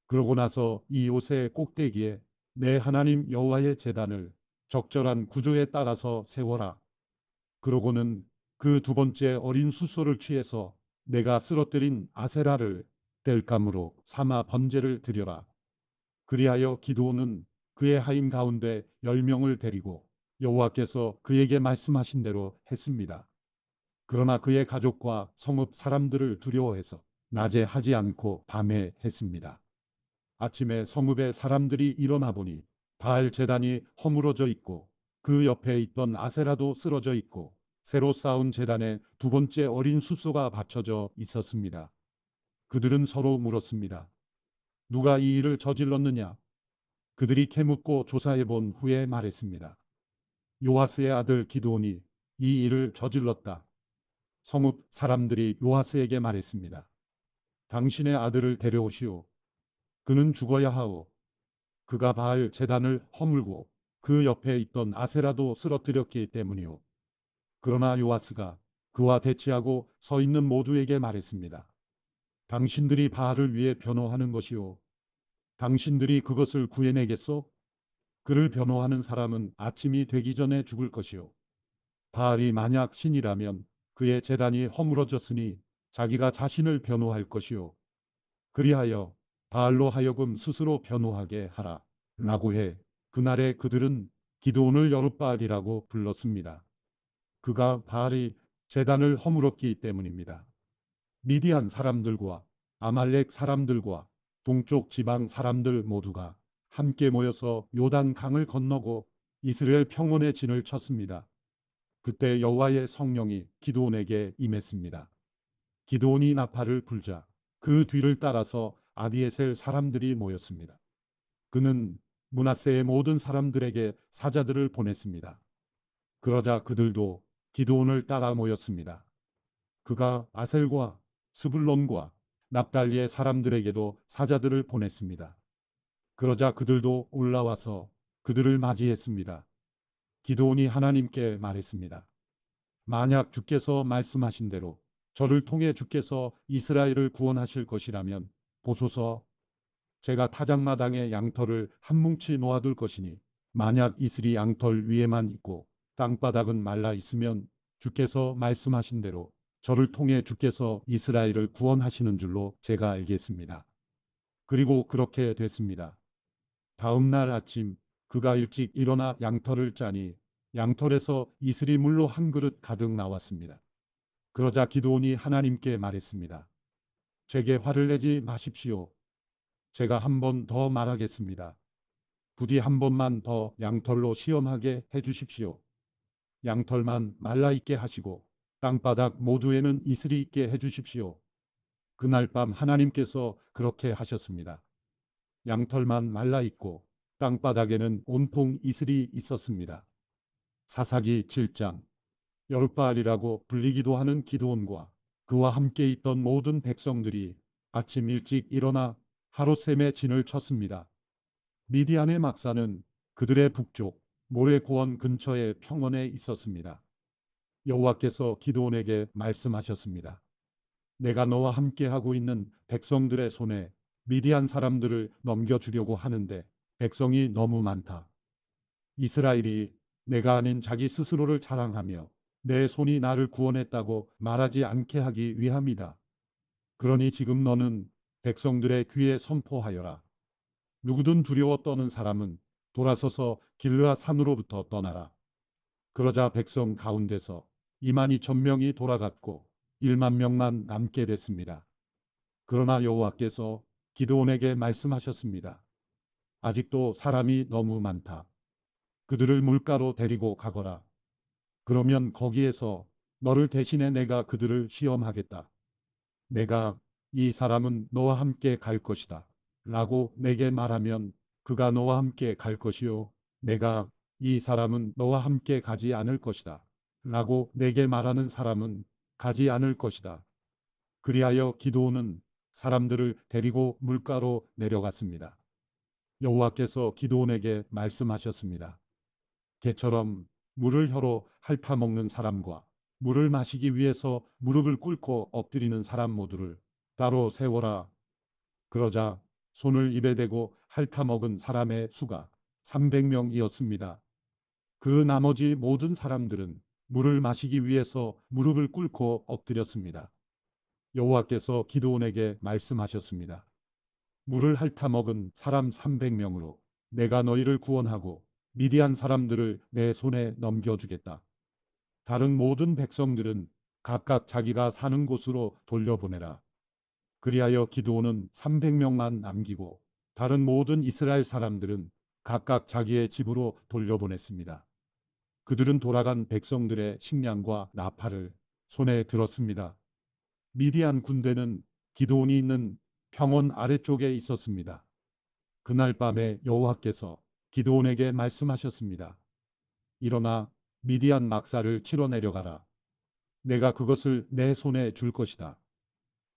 그러고 나서 이 요새의 꼭대기에 내 하나님 여호와의 제단을 적절한 구조에 따라서 세워라. 그러고는 그 두 번째 어린 수소를 취해서 내가 쓰러뜨린 아세라를 땔감으로 삼아 번제를 드려라. 그리하여 기드온은 그의 하인 가운데 10명을 데리고 여호와께서 그에게 말씀하신 대로 했습니다. 그러나 그의 가족과 성읍 사람들을 두려워해서 낮에 하지 않고 밤에 했습니다. 아침에 성읍의 사람들이 일어나 보니 바알 제단이 허물어져 있고 그 옆에 있던 아세라도 쓰러져 있고 새로 쌓은 제단에 두 번째 어린 수소가 받쳐져 있었습니다. 그들은 서로 물었습니다. 누가 이 일을 저질렀느냐? 그들이 캐묻고 조사해 본 후에 말했습니다. 요아스의 아들 기드온이 이 일을 저질렀다. 성읍 사람들이 요아스에게 말했습니다. 당신의 아들을 데려오시오. 그는 죽어야 하오. 그가 바알 제단을 허물고 그 옆에 있던 아세라도 쓰러뜨렸기 때문이오. 그러나 요아스가 그와 대치하고 서 있는 모두에게 말했습니다. 당신들이 바알을 위해 변호하는 것이오. 당신들이 그것을 구해내겠소? 그를 변호하는 사람은 아침이 되기 전에 죽을 것이오. 바알이 만약 신이라면 그의 제단이 허물어졌으니 자기가 자신을 변호할 것이오. 그리하여 바알로 하여금 스스로 변호하게 하라. 라고 해 그날에 그들은 기드온을 여룻바알이라고 불렀습니다. 그가 바알이 제단을 허물었기 때문입니다. 미디안 사람들과 아말렉 사람들과 동쪽 지방 사람들 모두가 함께 모여서 요단 강을 건너고 이스라엘 평원에 진을 쳤습니다. 그때 여호와의 성령이 기드온에게 임했습니다. 기드온이 나팔을 불자 그 뒤를 따라서 아비에셀 사람들이 모였습니다. 그는 므낫세의 모든 사람들에게 사자들을 보냈습니다. 그러자 그들도 기드온을 따라 모였습니다. 그가 아셀과 스불론과 납달리의 사람들에게도 사자들을 보냈습니다. 그러자 그들도 올라와서 그들을 맞이했습니다. 기드온이 하나님께 말했습니다. 만약 주께서 말씀하신 대로 저를 통해 주께서 이스라엘을 구원하실 것이라면 보소서. 제가 타작마당에 양털을 한 뭉치 놓아둘 것이니 만약 이슬이 양털 위에만 있고 땅바닥은 말라 있으면 주께서 말씀하신 대로 저를 통해 주께서 이스라엘을 구원하시는 줄로 제가 알겠습니다. 그리고 그렇게 됐습니다. 다음 날 아침 그가 일찍 일어나 양털을 짜니 양털에서 이슬이 물로 한 그릇 가득 나왔습니다. 그러자 기드온이 하나님께 말했습니다. 제게 화를 내지 마십시오. 제가 한 번 더 말하겠습니다. 부디 한 번만 더 양털로 시험하게 해주십시오. 양털만 말라있게 하시고 땅바닥 모두에는 이슬이 있게 해주십시오. 그날 밤 하나님께서 그렇게 하셨습니다. 양털만 말라있고 땅바닥에는 온통 이슬이 있었습니다. 사사기 7장. 여룻바알이라고 불리기도 하는 기드온과 그와 함께 있던 모든 백성들이 아침 일찍 일어나 하롯셈에 진을 쳤습니다. 미디안의 막사는 그들의 북쪽 모레고원 근처의 평원에 있었습니다. 여호와께서 기드온에게 말씀하셨습니다. 내가 너와 함께 하고 있는 백성들의 손에 미디안 사람들을 넘겨주려고 하는데 백성이 너무 많다. 이스라엘이 내가 아닌 자기 스스로를 자랑하며 내 손이 나를 구원했다고 말하지 않게 하기 위함이다. 그러니 지금 너는 백성들의 귀에 선포하여라. 누구든 두려워 떠는 사람은 돌아서서 길르앗 산으로부터 떠나라. 그러자 백성 가운데서 22,000명이 돌아갔고 1만 명만 남게 됐습니다. 그러나 여호와께서 기드온에게 말씀하셨습니다. 아직도 사람이 너무 많다. 그들을 물가로 데리고 가거라. 그러면 거기에서 너를 대신해 내가 그들을 시험하겠다. 내가 이 사람은 너와 함께 갈 것이다. 라고 내게 말하면 그가 너와 함께 갈 것이요. 내가 이 사람은 너와 함께 가지 않을 것이다. 라고 내게 말하는 사람은 가지 않을 것이다. 그리하여 기드온은 사람들을 데리고 물가로 내려갔습니다. 여호와께서 기드온에게 말씀하셨습니다. 개처럼 물을 혀로 핥아먹는 사람과 물을 마시기 위해서 무릎을 꿇고 엎드리는 사람 모두를 따로 세워라. 그러자 손을 입에 대고 핥아먹은 사람의 수가 300명이었습니다. 그 나머지 모든 사람들은 물을 마시기 위해서 무릎을 꿇고 엎드렸습니다. 여호와께서 기드온에게 말씀하셨습니다. 물을 핥아먹은 사람 300명으로 내가 너희를 구원하고 미디안 사람들을 내 손에 넘겨주겠다. 다른 모든 백성들은 각각 자기가 사는 곳으로 돌려보내라. 그리하여 기드온은 300명만 남기고 다른 모든 이스라엘 사람들은 각각 자기의 집으로 돌려보냈습니다. 그들은 돌아간 백성들의 식량과 나팔을 손에 들었습니다. 미디안 군대는 기드온이 있는 평원 아래쪽에 있었습니다. 그날 밤에 여호와께서 기드온에게 말씀하셨습니다. 일어나 미디안 막사를 치러 내려가라. 내가 그것을 내 손에 줄 것이다.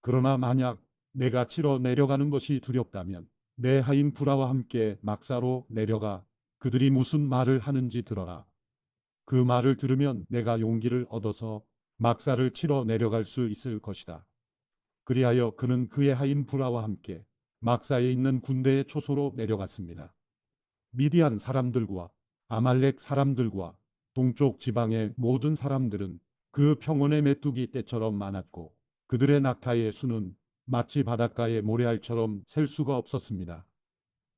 그러나 만약 내가 치러 내려가는 것이 두렵다면 내 하인 부라와 함께 막사로 내려가 그들이 무슨 말을 하는지 들어라. 그 말을 들으면 내가 용기를 얻어서 막사를 치러 내려갈 수 있을 것이다. 그리하여 그는 그의 하인 부라와 함께 막사에 있는 군대의 초소로 내려갔습니다. 미디안 사람들과 아말렉 사람들과 동쪽 지방의 모든 사람들은 그 평원의 메뚜기 떼처럼 많았고 그들의 낙타의 수는 마치 바닷가의 모래알처럼 셀 수가 없었습니다.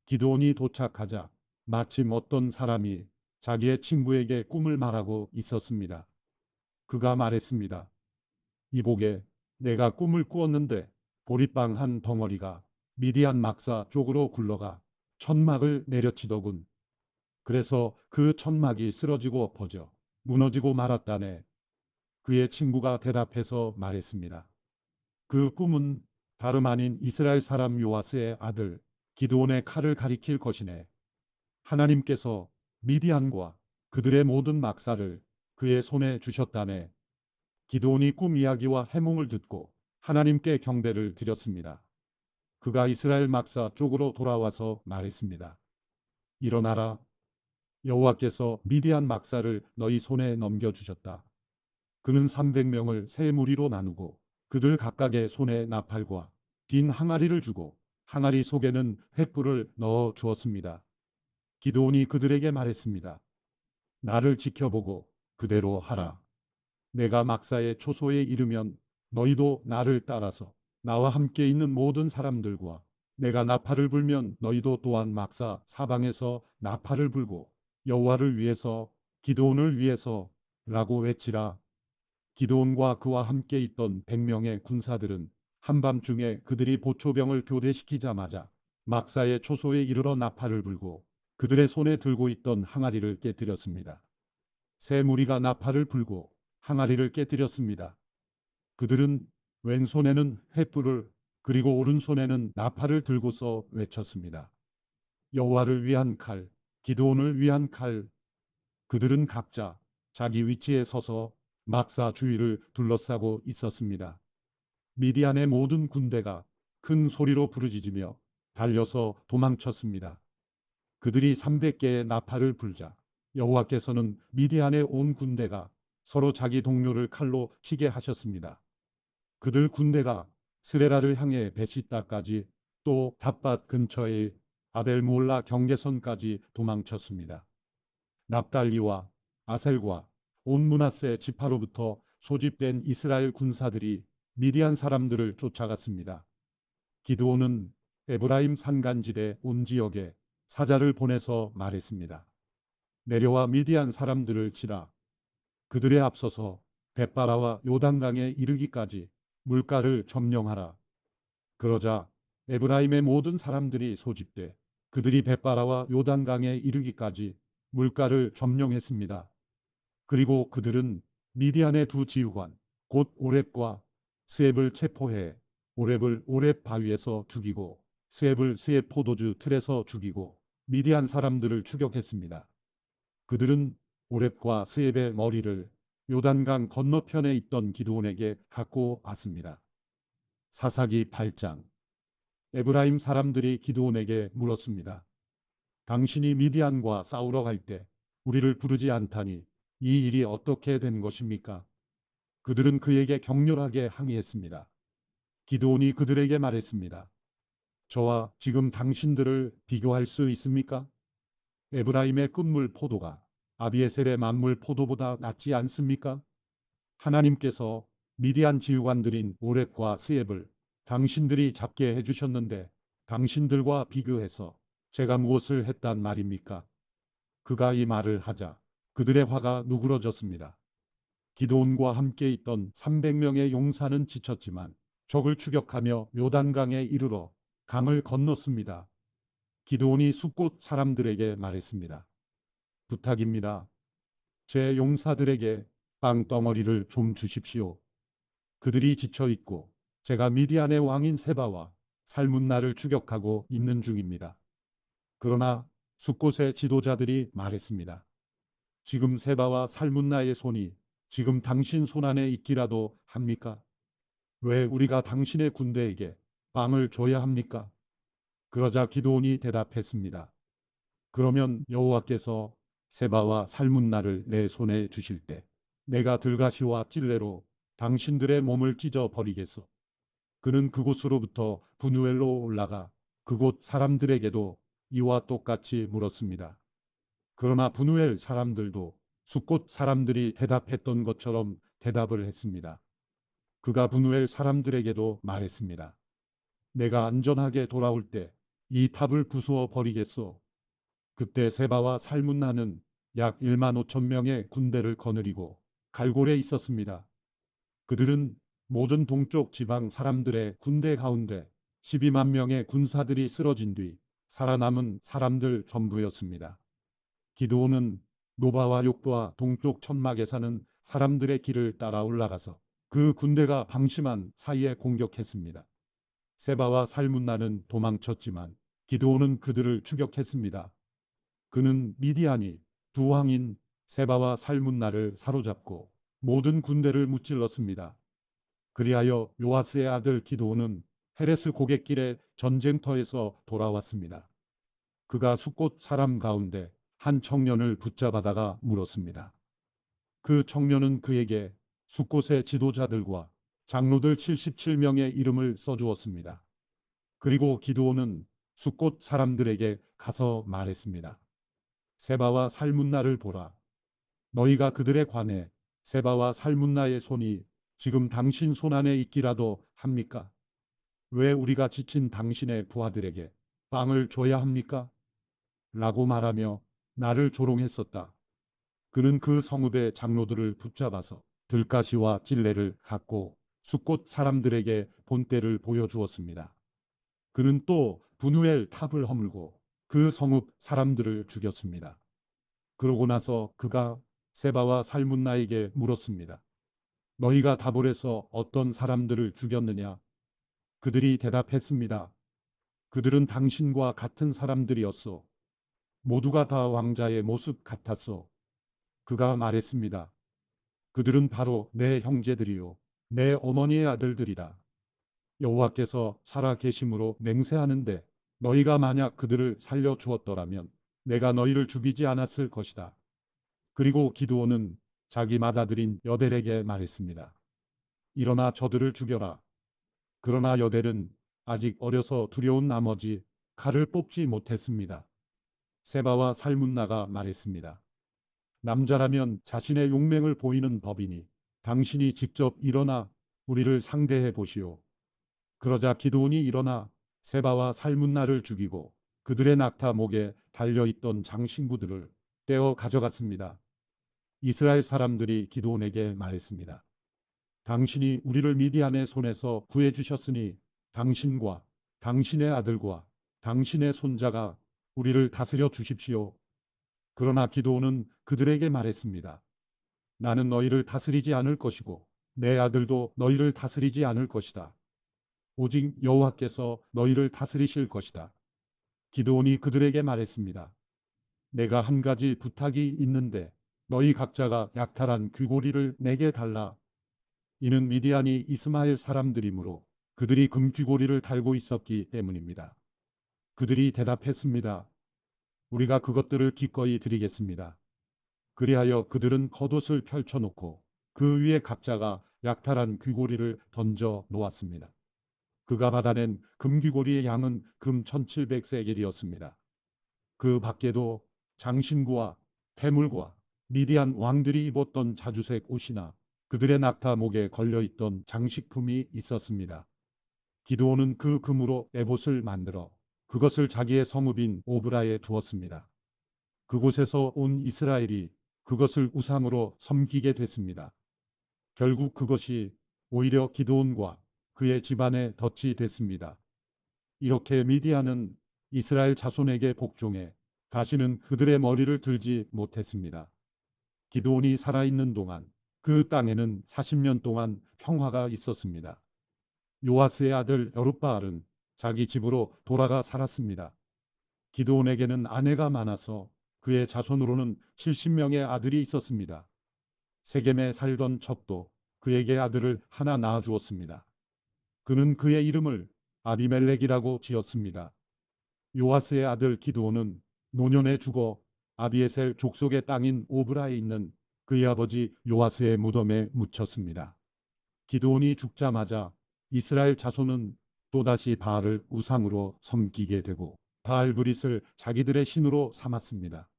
기드온이 도착하자 마침 어떤 사람이 자기의 친구에게 꿈을 말하고 있었습니다. 그가 말했습니다. 이보게, 내가 꿈을 꾸었는데 보리빵 한 덩어리가 미디안 막사 쪽으로 굴러가 천막을 내려치더군. 그래서 그 천막이 쓰러지고 엎어져 무너지고 말았다네. 그의 친구가 대답해서 말했습니다. 그 꿈은 다름 아닌 이스라엘 사람 요아스의 아들 기드온의 칼을 가리킬 것이네. 하나님께서 미디안과 그들의 모든 막사를 그의 손에 주셨다네. 기드온이 꿈 이야기와 해몽을 듣고 하나님께 경배를 드렸습니다. 그가 이스라엘 막사 쪽으로 돌아와서 말했습니다. 일어나라. 여호와께서 미디안 막사를 너희 손에 넘겨주셨다. 그는 300명을 세 무리로 나누고 그들 각각의 손에 나팔과 빈 항아리를 주고 항아리 속에는 횃불을 넣어 주었습니다. 기드온이 그들에게 말했습니다. 나를 지켜보고 그대로 하라. 내가 막사의 초소에 이르면 너희도 나를 따라서 나와 함께 있는 모든 사람들과 내가 나팔을 불면 너희도 또한 막사 사방에서 나팔을 불고 여호와를 위해서 기드온을 위해서 라고 외치라. 기드온과 그와 함께 있던 100명의 군사들은 한밤중에 그들이 보초병을 교대시키자마자 막사의 초소에 이르러 나팔을 불고 그들의 손에 들고 있던 항아리를 깨뜨렸습니다. 세 무리가 나팔을 불고 항아리를 깨뜨렸습니다. 그들은 왼손에는 횃불을 그리고 오른손에는 나팔을 들고서 외쳤습니다. 여호와를 위한 칼, 기드온을 위한 칼. 그들은 각자 자기 위치에 서서 막사 주위를 둘러싸고 있었습니다. 미디안의 모든 군대가 큰 소리로 부르짖으며 달려서 도망쳤습니다. 그들이 300개의 나팔을 불자 여호와께서는 미디안의 온 군대가 서로 자기 동료를 칼로 치게 하셨습니다. 그들 군대가 스레라를 향해 베시다까지 또 닷밭 근처의 아벨무올라 경계선까지 도망쳤습니다. 납달리와 아셀과 온 므낫세 지파로부터 소집된 이스라엘 군사들이 미디안 사람들을 쫓아갔습니다. 기드온은 에브라임 산간지대 온 지역에 사자를 보내서 말했습니다. 내려와 미디안 사람들을 치라. 그들에 앞서서 벳바라와 요단강에 이르기까지 물가를 점령하라. 그러자 에브라임의 모든 사람들이 소집돼 그들이 벳바라와 요단강에 이르기까지 물가를 점령했습니다. 그리고 그들은 미디안의 두 지휘관 곧 오렙과 스앱을 체포해 오렙을 오렙 바위에서 죽이고 스앱을 스앱 포도주 틀에서 죽이고 미디안 사람들을 추격했습니다. 그들은 오렙과 스앱의 머리를 요단강 건너편에 있던 기드온에게 갖고 왔습니다. 사사기 8장. 에브라임 사람들이 기드온에게 물었습니다. 당신이 미디안과 싸우러 갈 때 우리를 부르지 않다니 이 일이 어떻게 된 것입니까? 그들은 그에게 격렬하게 항의했습니다. 기드온이 그들에게 말했습니다. 저와 지금 당신들을 비교할 수 있습니까? 에브라임의 끝물 포도가 아비에셀의 만물 포도보다 낫지 않습니까? 하나님께서 미디안 지휘관들인 오렙과 스앱을 당신들이 잡게 해주셨는데 당신들과 비교해서 제가 무엇을 했단 말입니까? 그가 이 말을 하자 그들의 화가 누그러졌습니다. 기드온과 함께 있던 300명의 용사는 지쳤지만 적을 추격하며 요단강에 이르러 강을 건넜습니다. 기드온이 숫곳 사람들에게 말했습니다. 부탁입니다. 제 용사들에게 빵덩어리를 좀 주십시오. 그들이 지쳐 있고 제가 미디안의 왕인 세바와 살문나를 추격하고 있는 중입니다. 그러나 숫곳의 지도자들이 말했습니다. 지금 세바와 살문나의 손이 지금 당신 손안에 있기라도 합니까? 왜 우리가 당신의 군대에게 빵을 줘야 합니까? 그러자 기드온이 대답했습니다. 그러면 여호와께서 세바와 살문나를 내 손에 주실 때 내가 들가시와 찔레로 당신들의 몸을 찢어 버리겠소. 그는 그곳으로부터 분우엘로 올라가 그곳 사람들에게도 이와 똑같이 물었습니다. 그러나 분우엘 사람들도 숫곳 사람들이 대답했던 것처럼 대답을 했습니다. 그가 분우엘 사람들에게도 말했습니다. 내가 안전하게 돌아올 때 이 탑을 부수어 버리겠소. 그때 세바와 살문나는 약 1만 5천 명의 군대를 거느리고 갈골에 있었습니다. 그들은 모든 동쪽 지방 사람들의 군대 가운데 12만 명의 군사들이 쓰러진 뒤 살아남은 사람들 전부였습니다. 기드온은 노바와 욕과 동쪽 천막에 사는 사람들의 길을 따라 올라가서 그 군대가 방심한 사이에 공격했습니다. 세바와 살문나는 도망쳤지만 기드온은 그들을 추격했습니다. 그는 미디안이 두 왕인 세바와 살문나를 사로잡고 모든 군대를 무찔렀습니다. 그리하여 요아스의 아들 기드온은 헤레스 고갯길의 전쟁터에서 돌아왔습니다. 그가 숫곳 사람 가운데 한 청년을 붙잡아다가 물었습니다. 그 청년은 그에게 숫곳의 지도자들과 장로들 77명의 이름을 써주었습니다. 그리고 기드온은 숫곳 사람들에게 가서 말했습니다. 세바와 살문나를 보라. 너희가 그들에 관해 세바와 살문나의 손이 지금 당신 손안에 있기라도 합니까? 왜 우리가 지친 당신의 부하들에게 빵을 줘야 합니까? 라고 말하며 나를 조롱했었다. 그는 그 성읍의 장로들을 붙잡아서 들가시와 찔레를 갖고 숫곳 사람들에게 본때를 보여주었습니다. 그는 또 분우엘 탑을 허물고 그 성읍 사람들을 죽였습니다. 그러고 나서 그가 세바와 살문나에게 물었습니다. 너희가 다볼에서 어떤 사람들을 죽였느냐? 그들이 대답했습니다. 그들은 당신과 같은 사람들이었소. 모두가 다 왕자의 모습 같았소. 그가 말했습니다. 그들은 바로 내 형제들이요 내 어머니의 아들들이다. 여호와께서 살아 계심으로 맹세하는데 너희가 만약 그들을 살려 주었더라면 내가 너희를 죽이지 않았을 것이다. 그리고 기드온은 자기 맏아들인 여델에게 말했습니다. 일어나 저들을 죽여라. 그러나 여델은 아직 어려서 두려운 나머지 칼을 뽑지 못했습니다. 세바와 살문나가 말했습니다. 남자라면 자신의 용맹을 보이는 법이니 당신이 직접 일어나 우리를 상대해 보시오. 그러자 기드온이 일어나 세바와 살문나를 죽이고 그들의 낙타 목에 달려있던 장신구들을 떼어 가져갔습니다. 이스라엘 사람들이 기드온에게 말했습니다. 당신이 우리를 미디안의 손에서 구해주셨으니 당신과 당신의 아들과 당신의 손자가 우리를 다스려 주십시오. 그러나 기드온은 그들에게 말했습니다. 나는 너희를 다스리지 않을 것이고 내 아들도 너희를 다스리지 않을 것이다. 오직 여호와께서 너희를 다스리실 것이다. 기드온이 그들에게 말했습니다. 내가 한 가지 부탁이 있는데 너희 각자가 약탈한 귀고리를 내게 달라. 이는 미디안이 이스마엘 사람들이므로 그들이 금 귀고리를 달고 있었기 때문입니다. 그들이 대답했습니다. 우리가 그것들을 기꺼이 드리겠습니다. 그리하여 그들은 겉옷을 펼쳐놓고 그 위에 각자가 약탈한 귀고리를 던져 놓았습니다. 그가 받아낸 금귀고리의 양은 금 1700세겔이었습니다. 그 밖에도 장신구와 태물과 미디안 왕들이 입었던 자주색 옷이나 그들의 낙타 목에 걸려있던 장식품이 있었습니다. 기드온은 그 금으로 에봇을 만들어 그것을 자기의 성읍인 오브라에 두었습니다. 그곳에서 온 이스라엘이 그것을 우상으로 섬기게 됐습니다. 결국 그것이 오히려 기드온과 그의 집안에 덫이 됐습니다. 이렇게 미디안은 이스라엘 자손에게 복종해 다시는 그들의 머리를 들지 못했습니다. 기드온이 살아있는 동안 그 땅에는 40년 동안 평화가 있었습니다. 요아스의 아들 여룹바알은 자기 집으로 돌아가 살았습니다. 기드온에게는 아내가 많아서 그의 자손으로는 70명의 아들이 있었습니다. 세겜에 살던 첩도 그에게 아들을 하나 낳아 주었습니다. 그는 그의 이름을 아비멜렉이라고 지었습니다. 요아스의 아들 기드온은 노년에 죽어 아비에셀 족속의 땅인 오브라에 있는 그의 아버지 요아스의 무덤에 묻혔습니다. 기드온이 죽자마자 이스라엘 자손은 또다시 바알을 우상으로 섬기게 되고 바알브릿을 자기들의 신으로 삼았습니다.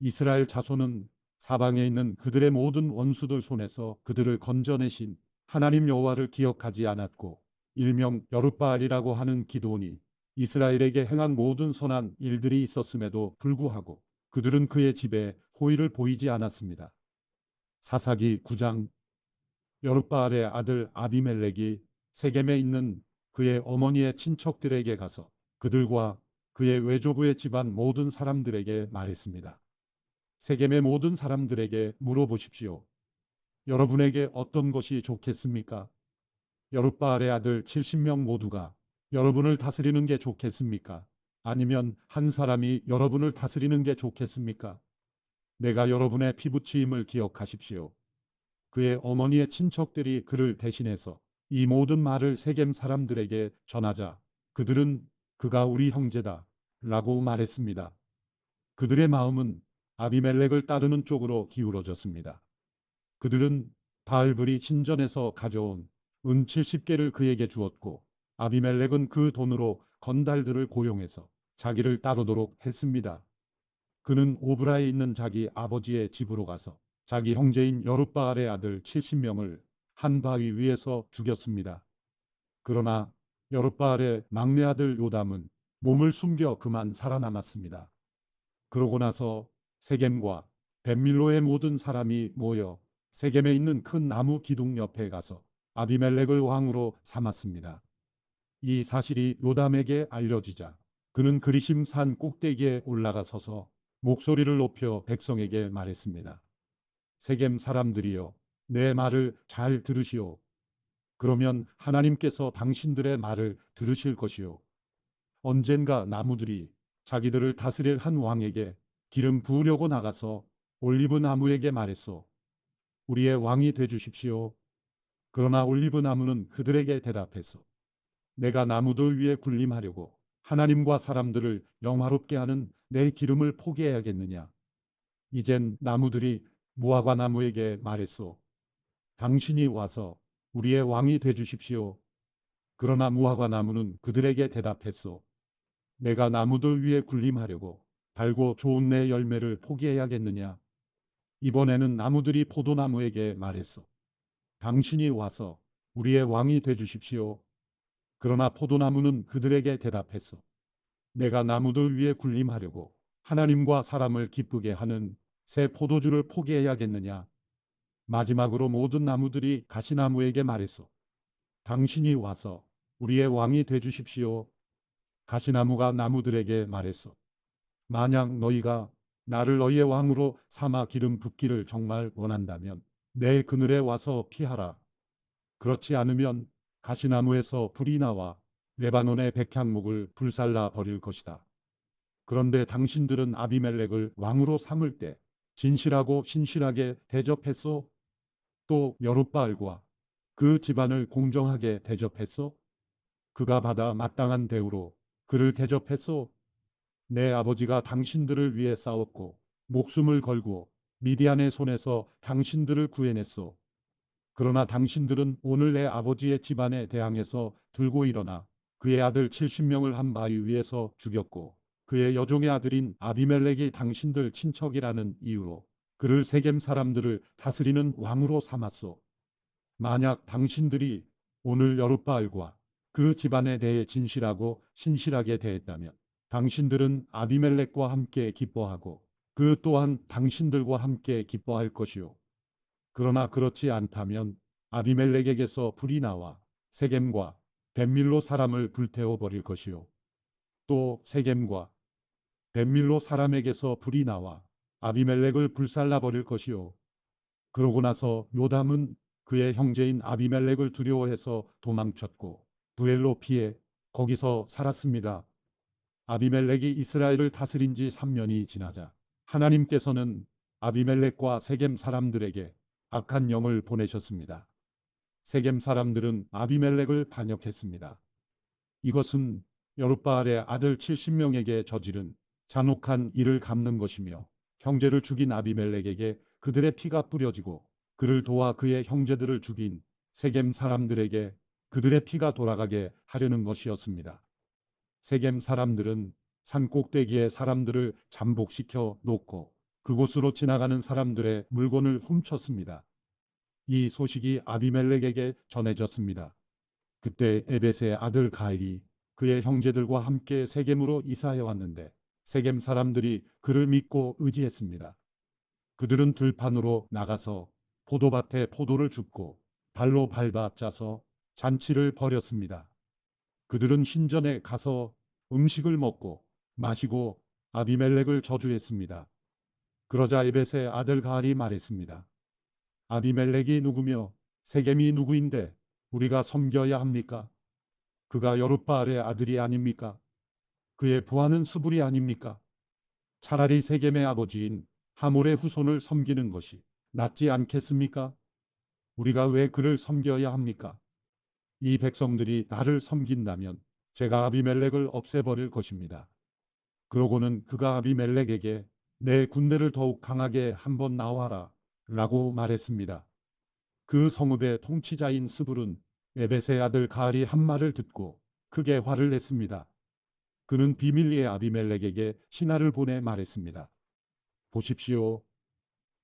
이스라엘 자손은 사방에 있는 그들의 모든 원수들 손에서 그들을 건져내신 하나님 여호와를 기억하지 않았고 일명 여룻바알이라고 하는 기드온이 이스라엘에게 행한 모든 선한 일들이 있었음에도 불구하고 그들은 그의 집에 호의를 보이지 않았습니다. 사사기 9장. 여룻바알의 아들 아비멜렉이 세겜에 있는 그의 어머니의 친척들에게 가서 그들과 그의 외조부의 집안 모든 사람들에게 말했습니다. 세겜의 모든 사람들에게 물어보십시오. 여러분에게 어떤 것이 좋겠습니까? 여룻바알의 아들 70명 모두가 여러분을 다스리는 게 좋겠습니까? 아니면 한 사람이 여러분을 다스리는 게 좋겠습니까? 내가 여러분의 피부치임을 기억하십시오. 그의 어머니의 친척들이 그를 대신해서 이 모든 말을 세겜 사람들에게 전하자 그들은 그가 우리 형제다 라고 말했습니다. 그들의 마음은 아비멜렉을 따르는 쪽으로 기울어졌습니다. 그들은 바알브리 신전에서 가져온 은 70개를 그에게 주었고 아비멜렉은 그 돈으로 건달들을 고용해서 자기를 따르도록 했습니다. 그는 오브라에 있는 자기 아버지의 집으로 가서 자기 형제인 여룻바알의 아들 70명을 한 바위 위에서 죽였습니다. 그러나 여룻바알의 막내 아들 요담은 몸을 숨겨 그만 살아남았습니다. 그러고 나서 세겜과 벳밀로의 모든 사람이 모여 세겜에 있는 큰 나무 기둥 옆에 가서 아비멜렉을 왕으로 삼았습니다. 이 사실이 요담에게 알려지자 그는 그리심 산 꼭대기에 올라가 서서 목소리를 높여 백성에게 말했습니다. 세겜 사람들이여, 내 말을 잘 들으시오. 그러면 하나님께서 당신들의 말을 들으실 것이요. 언젠가 나무들이 자기들을 다스릴 한 왕에게 기름 부으려고 나가서 올리브 나무에게 말했소. 우리의 왕이 돼 주십시오. 그러나 올리브 나무는 그들에게 대답했소. 내가 나무들 위에 군림하려고 하나님과 사람들을 영화롭게 하는 내 기름을 포기해야겠느냐. 이젠 나무들이 무화과 나무에게 말했소. 당신이 와서 우리의 왕이 돼 주십시오. 그러나 무화과 나무는 그들에게 대답했소. 내가 나무들 위에 군림하려고 달고 좋은 내 열매를 포기해야겠느냐. 이번에는 나무들이 포도나무에게 말했소. 당신이 와서 우리의 왕이 돼 주십시오. 그러나 포도나무는 그들에게 대답했소. 내가 나무들 위에 군림하려고 하나님과 사람을 기쁘게 하는 새 포도주를 포기해야겠느냐. 마지막으로 모든 나무들이 가시나무에게 말했소. 당신이 와서 우리의 왕이 돼 주십시오. 가시나무가 나무들에게 말했소. 만약 너희가 나를 너희의 왕으로 삼아 기름 붓기를 정말 원한다면 내 그늘에 와서 피하라. 그렇지 않으면 가시나무에서 불이 나와 레바논의 백향목을 불살라 버릴 것이다. 그런데 당신들은 아비멜렉을 왕으로 삼을 때 진실하고 신실하게 대접했소? 또 여룻바알과 그 집안을 공정하게 대접했소? 그가 받아 마땅한 대우로 그를 대접했소? 내 아버지가 당신들을 위해 싸웠고 목숨을 걸고 미디안의 손에서 당신들을 구해냈소. 그러나 당신들은 오늘 내 아버지의 집안에 대항해서 들고 일어나 그의 아들 70명을 한 바위 위에서 죽였고 그의 여종의 아들인 아비멜렉이 당신들 친척이라는 이유로 그를 세겜 사람들을 다스리는 왕으로 삼았소. 만약 당신들이 오늘 여룻바알과 그 집안에 대해 진실하고 신실하게 대했다면 당신들은 아비멜렉과 함께 기뻐하고 그 또한 당신들과 함께 기뻐할 것이요. 그러나 그렇지 않다면 아비멜렉에게서 불이 나와 세겜과 벳밀로 사람을 불태워 버릴 것이요. 또 세겜과 벳밀로 사람에게서 불이 나와 아비멜렉을 불살라 버릴 것이요. 그러고 나서 요담은 그의 형제인 아비멜렉을 두려워해서 도망쳤고 부엘로 피해 거기서 살았습니다. 아비멜렉이 이스라엘을 다스린 지 3년이 지나자 하나님께서는 아비멜렉과 세겜 사람들에게 악한 영을 보내셨습니다. 세겜 사람들은 아비멜렉을 반역했습니다. 이것은 여룻바알의 아들 70명에게 저지른 잔혹한 일을 갚는 것이며 형제를 죽인 아비멜렉에게 그들의 피가 뿌려지고 그를 도와 그의 형제들을 죽인 세겜 사람들에게 그들의 피가 돌아가게 하려는 것이었습니다. 세겜 사람들은 산 꼭대기에 사람들을 잠복시켜 놓고 그곳으로 지나가는 사람들의 물건을 훔쳤습니다. 이 소식이 아비멜렉에게 전해졌습니다. 그때 에벳의 아들 가일이 그의 형제들과 함께 세겜으로 이사해 왔는데 세겜 사람들이 그를 믿고 의지했습니다. 그들은 들판으로 나가서 포도밭에 포도를 줍고 발로 밟아 짜서 잔치를 벌였습니다. 그들은 신전에 가서 음식을 먹고 마시고 아비멜렉을 저주했습니다. 그러자 에벳의 아들 가알이 말했습니다. 아비멜렉이 누구며 세겜이 누구인데 우리가 섬겨야 합니까? 그가 여룻바알의 아들이 아닙니까? 그의 부하는 스불이 아닙니까? 차라리 세겜의 아버지인 하몰의 후손을 섬기는 것이 낫지 않겠습니까? 우리가 왜 그를 섬겨야 합니까? 이 백성들이 나를 섬긴다면 제가 아비멜렉을 없애버릴 것입니다. 그러고는 그가 아비멜렉에게 내 군대를 더욱 강하게 한번 나와라 라고 말했습니다. 그 성읍의 통치자인 스불은 에벳의 아들 가알이 한 말을 듣고 크게 화를 냈습니다. 그는 비밀리에 아비멜렉에게 신하를 보내 말했습니다. 보십시오.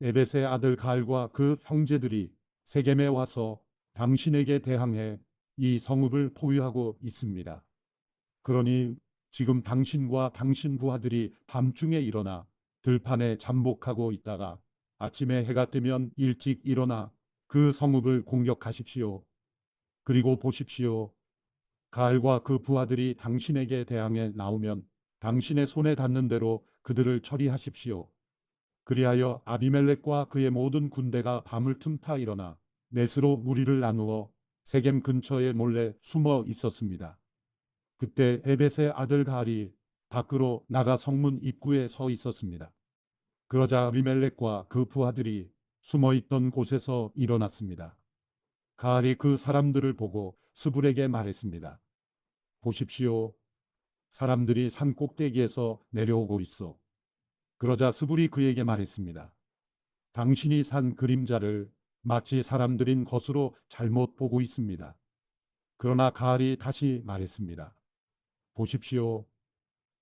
에벳의 아들 가알과 그 형제들이 세겜에 와서 당신에게 대항해 이 성읍을 포위하고 있습니다. 그러니 지금 당신과 당신 부하들이 밤중에 일어나 들판에 잠복하고 있다가 아침에 해가 뜨면 일찍 일어나 그 성읍을 공격하십시오. 그리고 보십시오. 가알과 그 부하들이 당신에게 대항해 나오면 당신의 손에 닿는 대로 그들을 처리하십시오. 그리하여 아비멜렉과 그의 모든 군대가 밤을 틈타 일어나 넷으로 무리를 나누어 세겜 근처에 몰래 숨어 있었습니다. 그때 에벳의 아들 가알이 밖으로 나가 성문 입구에 서 있었습니다. 그러자 아비멜렉과 그 부하들이 숨어 있던 곳에서 일어났습니다. 가알이 그 사람들을 보고 스불에게 말했습니다. 보십시오. 사람들이 산 꼭대기에서 내려오고 있어. 그러자 스불이 그에게 말했습니다. 당신이 산 그림자를 마치 사람들인 것으로 잘못 보고 있습니다. 그러나 가알이 다시 말했습니다. 보십시오.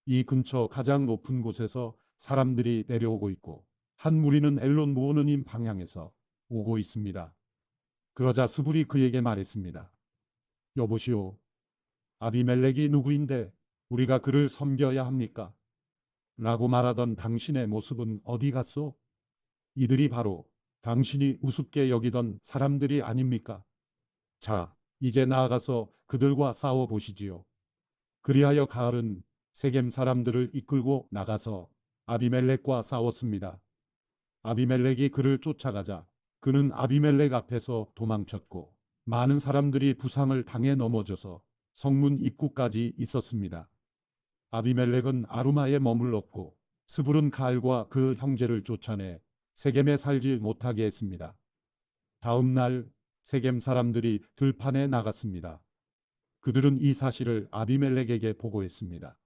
이 근처 가장 높은 곳에서 사람들이 내려오고 있고 한 무리는 엘론 무오느님 방향에서 오고 있습니다. 그러자 스불이 그에게 말했습니다. 여보시오. 아비멜렉이 누구인데 우리가 그를 섬겨야 합니까? 라고 말하던 당신의 모습은 어디 갔소? 이들이 바로 당신이 우습게 여기던 사람들이 아닙니까? 자, 이제 나아가서 그들과 싸워 보시지요. 그리하여 가알은 세겜 사람들을 이끌고 나가서 아비멜렉과 싸웠습니다. 아비멜렉이 그를 쫓아가자 그는 아비멜렉 앞에서 도망쳤고 많은 사람들이 부상을 당해 넘어져서 성문 입구까지 있었습니다. 아비멜렉은 아루마에 머물렀고 스불은 가알과 그 형제를 쫓아내 세겜에 살지 못하게 했습니다. 다음 날 세겜 사람들이 들판에 나갔습니다. 그들은 이 사실을 아비멜렉에게 보고했습니다.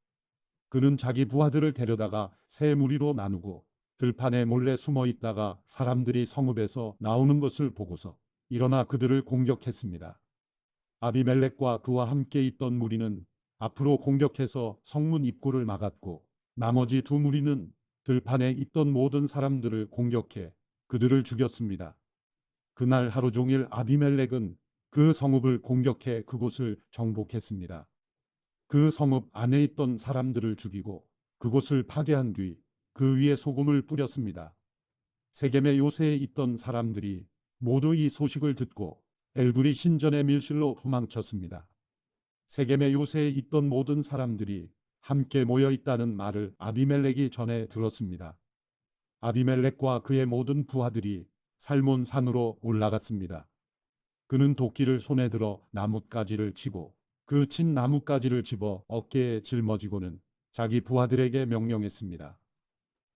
그는 자기 부하들을 데려다가 세 무리로 나누고 들판에 몰래 숨어 있다가 사람들이 성읍에서 나오는 것을 보고서 일어나 그들을 공격했습니다. 아비멜렉과 그와 함께 있던 무리는 앞으로 공격해서 성문 입구를 막았고 나머지 두 무리는 들판에 있던 모든 사람들을 공격해 그들을 죽였습니다. 그날 하루 종일 아비멜렉은 그 성읍을 공격해 그곳을 정복했습니다. 그 성읍 안에 있던 사람들을 죽이고 그곳을 파괴한 뒤 그 위에 소금을 뿌렸습니다. 세겜의 요새에 있던 사람들이 모두 이 소식을 듣고 엘브리 신전의 밀실로 도망쳤습니다. 세겜의 요새에 있던 모든 사람들이 함께 모여 있다는 말을 아비멜렉이 전해 들었습니다. 아비멜렉과 그의 모든 부하들이 살몬 산으로 올라갔습니다. 그는 도끼를 손에 들어 나뭇가지를 치고 그 친 나뭇가지를 집어 어깨에 짊어지고는 자기 부하들에게 명령했습니다.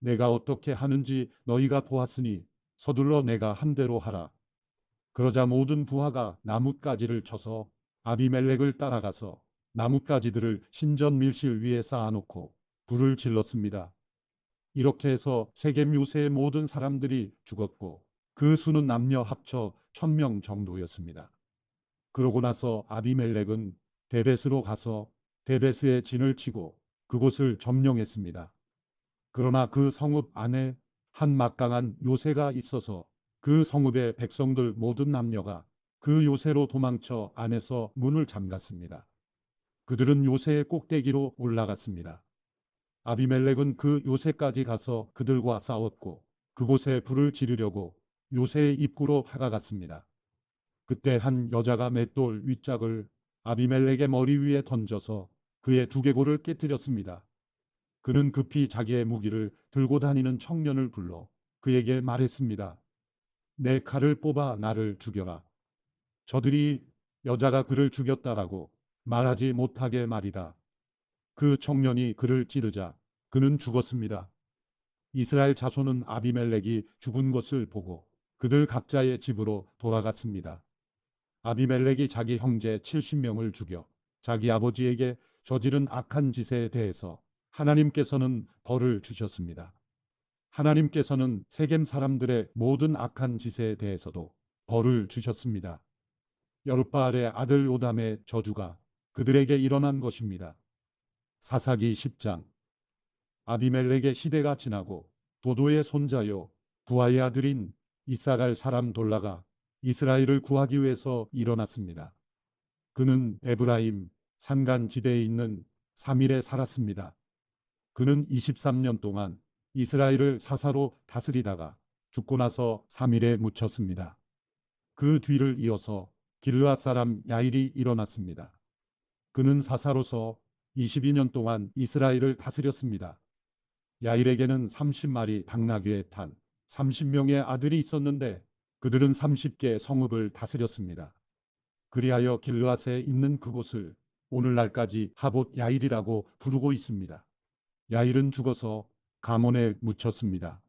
내가 어떻게 하는지 너희가 보았으니 서둘러 내가 한 대로 하라. 그러자 모든 부하가 나뭇가지를 쳐서 아비멜렉을 따라가서 나뭇가지들을 신전 밀실 위에 쌓아놓고 불을 질렀습니다. 이렇게 해서 세겜 요새의 모든 사람들이 죽었고 그 수는 남녀 합쳐 1000명 정도였습니다. 그러고 나서 아비멜렉은 데벳으로 가서 데벳에 진을 치고 그곳을 점령했습니다. 그러나 그 성읍 안에 한 막강한 요새가 있어서 그 성읍의 백성들 모든 남녀가 그 요새로 도망쳐 안에서 문을 잠갔습니다. 그들은 요새의 꼭대기로 올라갔습니다. 아비멜렉은 그 요새까지 가서 그들과 싸웠고 그곳에 불을 지르려고 요새의 입구로 다가갔습니다. 그때 한 여자가 맷돌 윗짝을 아비멜렉의 머리 위에 던져서 그의 두개골을 깨뜨렸습니다. 그는 급히 자기의 무기를 들고 다니는 청년을 불러 그에게 말했습니다. 내 칼을 뽑아 나를 죽여라. 저들이 여자가 그를 죽였다라고 말하지 못하게 말이다. 그 청년이 그를 찌르자 그는 죽었습니다. 이스라엘 자손은 아비멜렉이 죽은 것을 보고 그들 각자의 집으로 돌아갔습니다. 아비멜렉이 자기 형제 70명을 죽여 자기 아버지에게 저지른 악한 짓에 대해서 하나님께서는 벌을 주셨습니다. 하나님께서는 세겜 사람들의 모든 악한 짓에 대해서도 벌을 주셨습니다. 여룻바알의 아들 요담의 저주가 그들에게 일어난 것입니다. 사사기 10장. 아비멜렉의 시대가 지나고 도도의 손자요 부하의 아들인 이사갈 사람 돌라가 이스라엘을 구하기 위해서 일어났습니다. 그는 에브라임 산간지대에 있는 사밀에 살았습니다. 그는 23년 동안 이스라엘을 사사로 다스리다가 죽고 나서 사밀에 묻혔습니다. 그 뒤를 이어서 길르앗 사람 야일이 일어났습니다. 그는 사사로서 22년 동안 이스라엘을 다스렸습니다. 야일에게는 30마리 당나귀에 탄 30명의 아들이 있었는데 그들은 30개 성읍을 다스렸습니다. 그리하여 길르앗에 있는 그곳을 오늘날까지 하봇 야일이라고 부르고 있습니다. 야일은 죽어서 가몬에 묻혔습니다.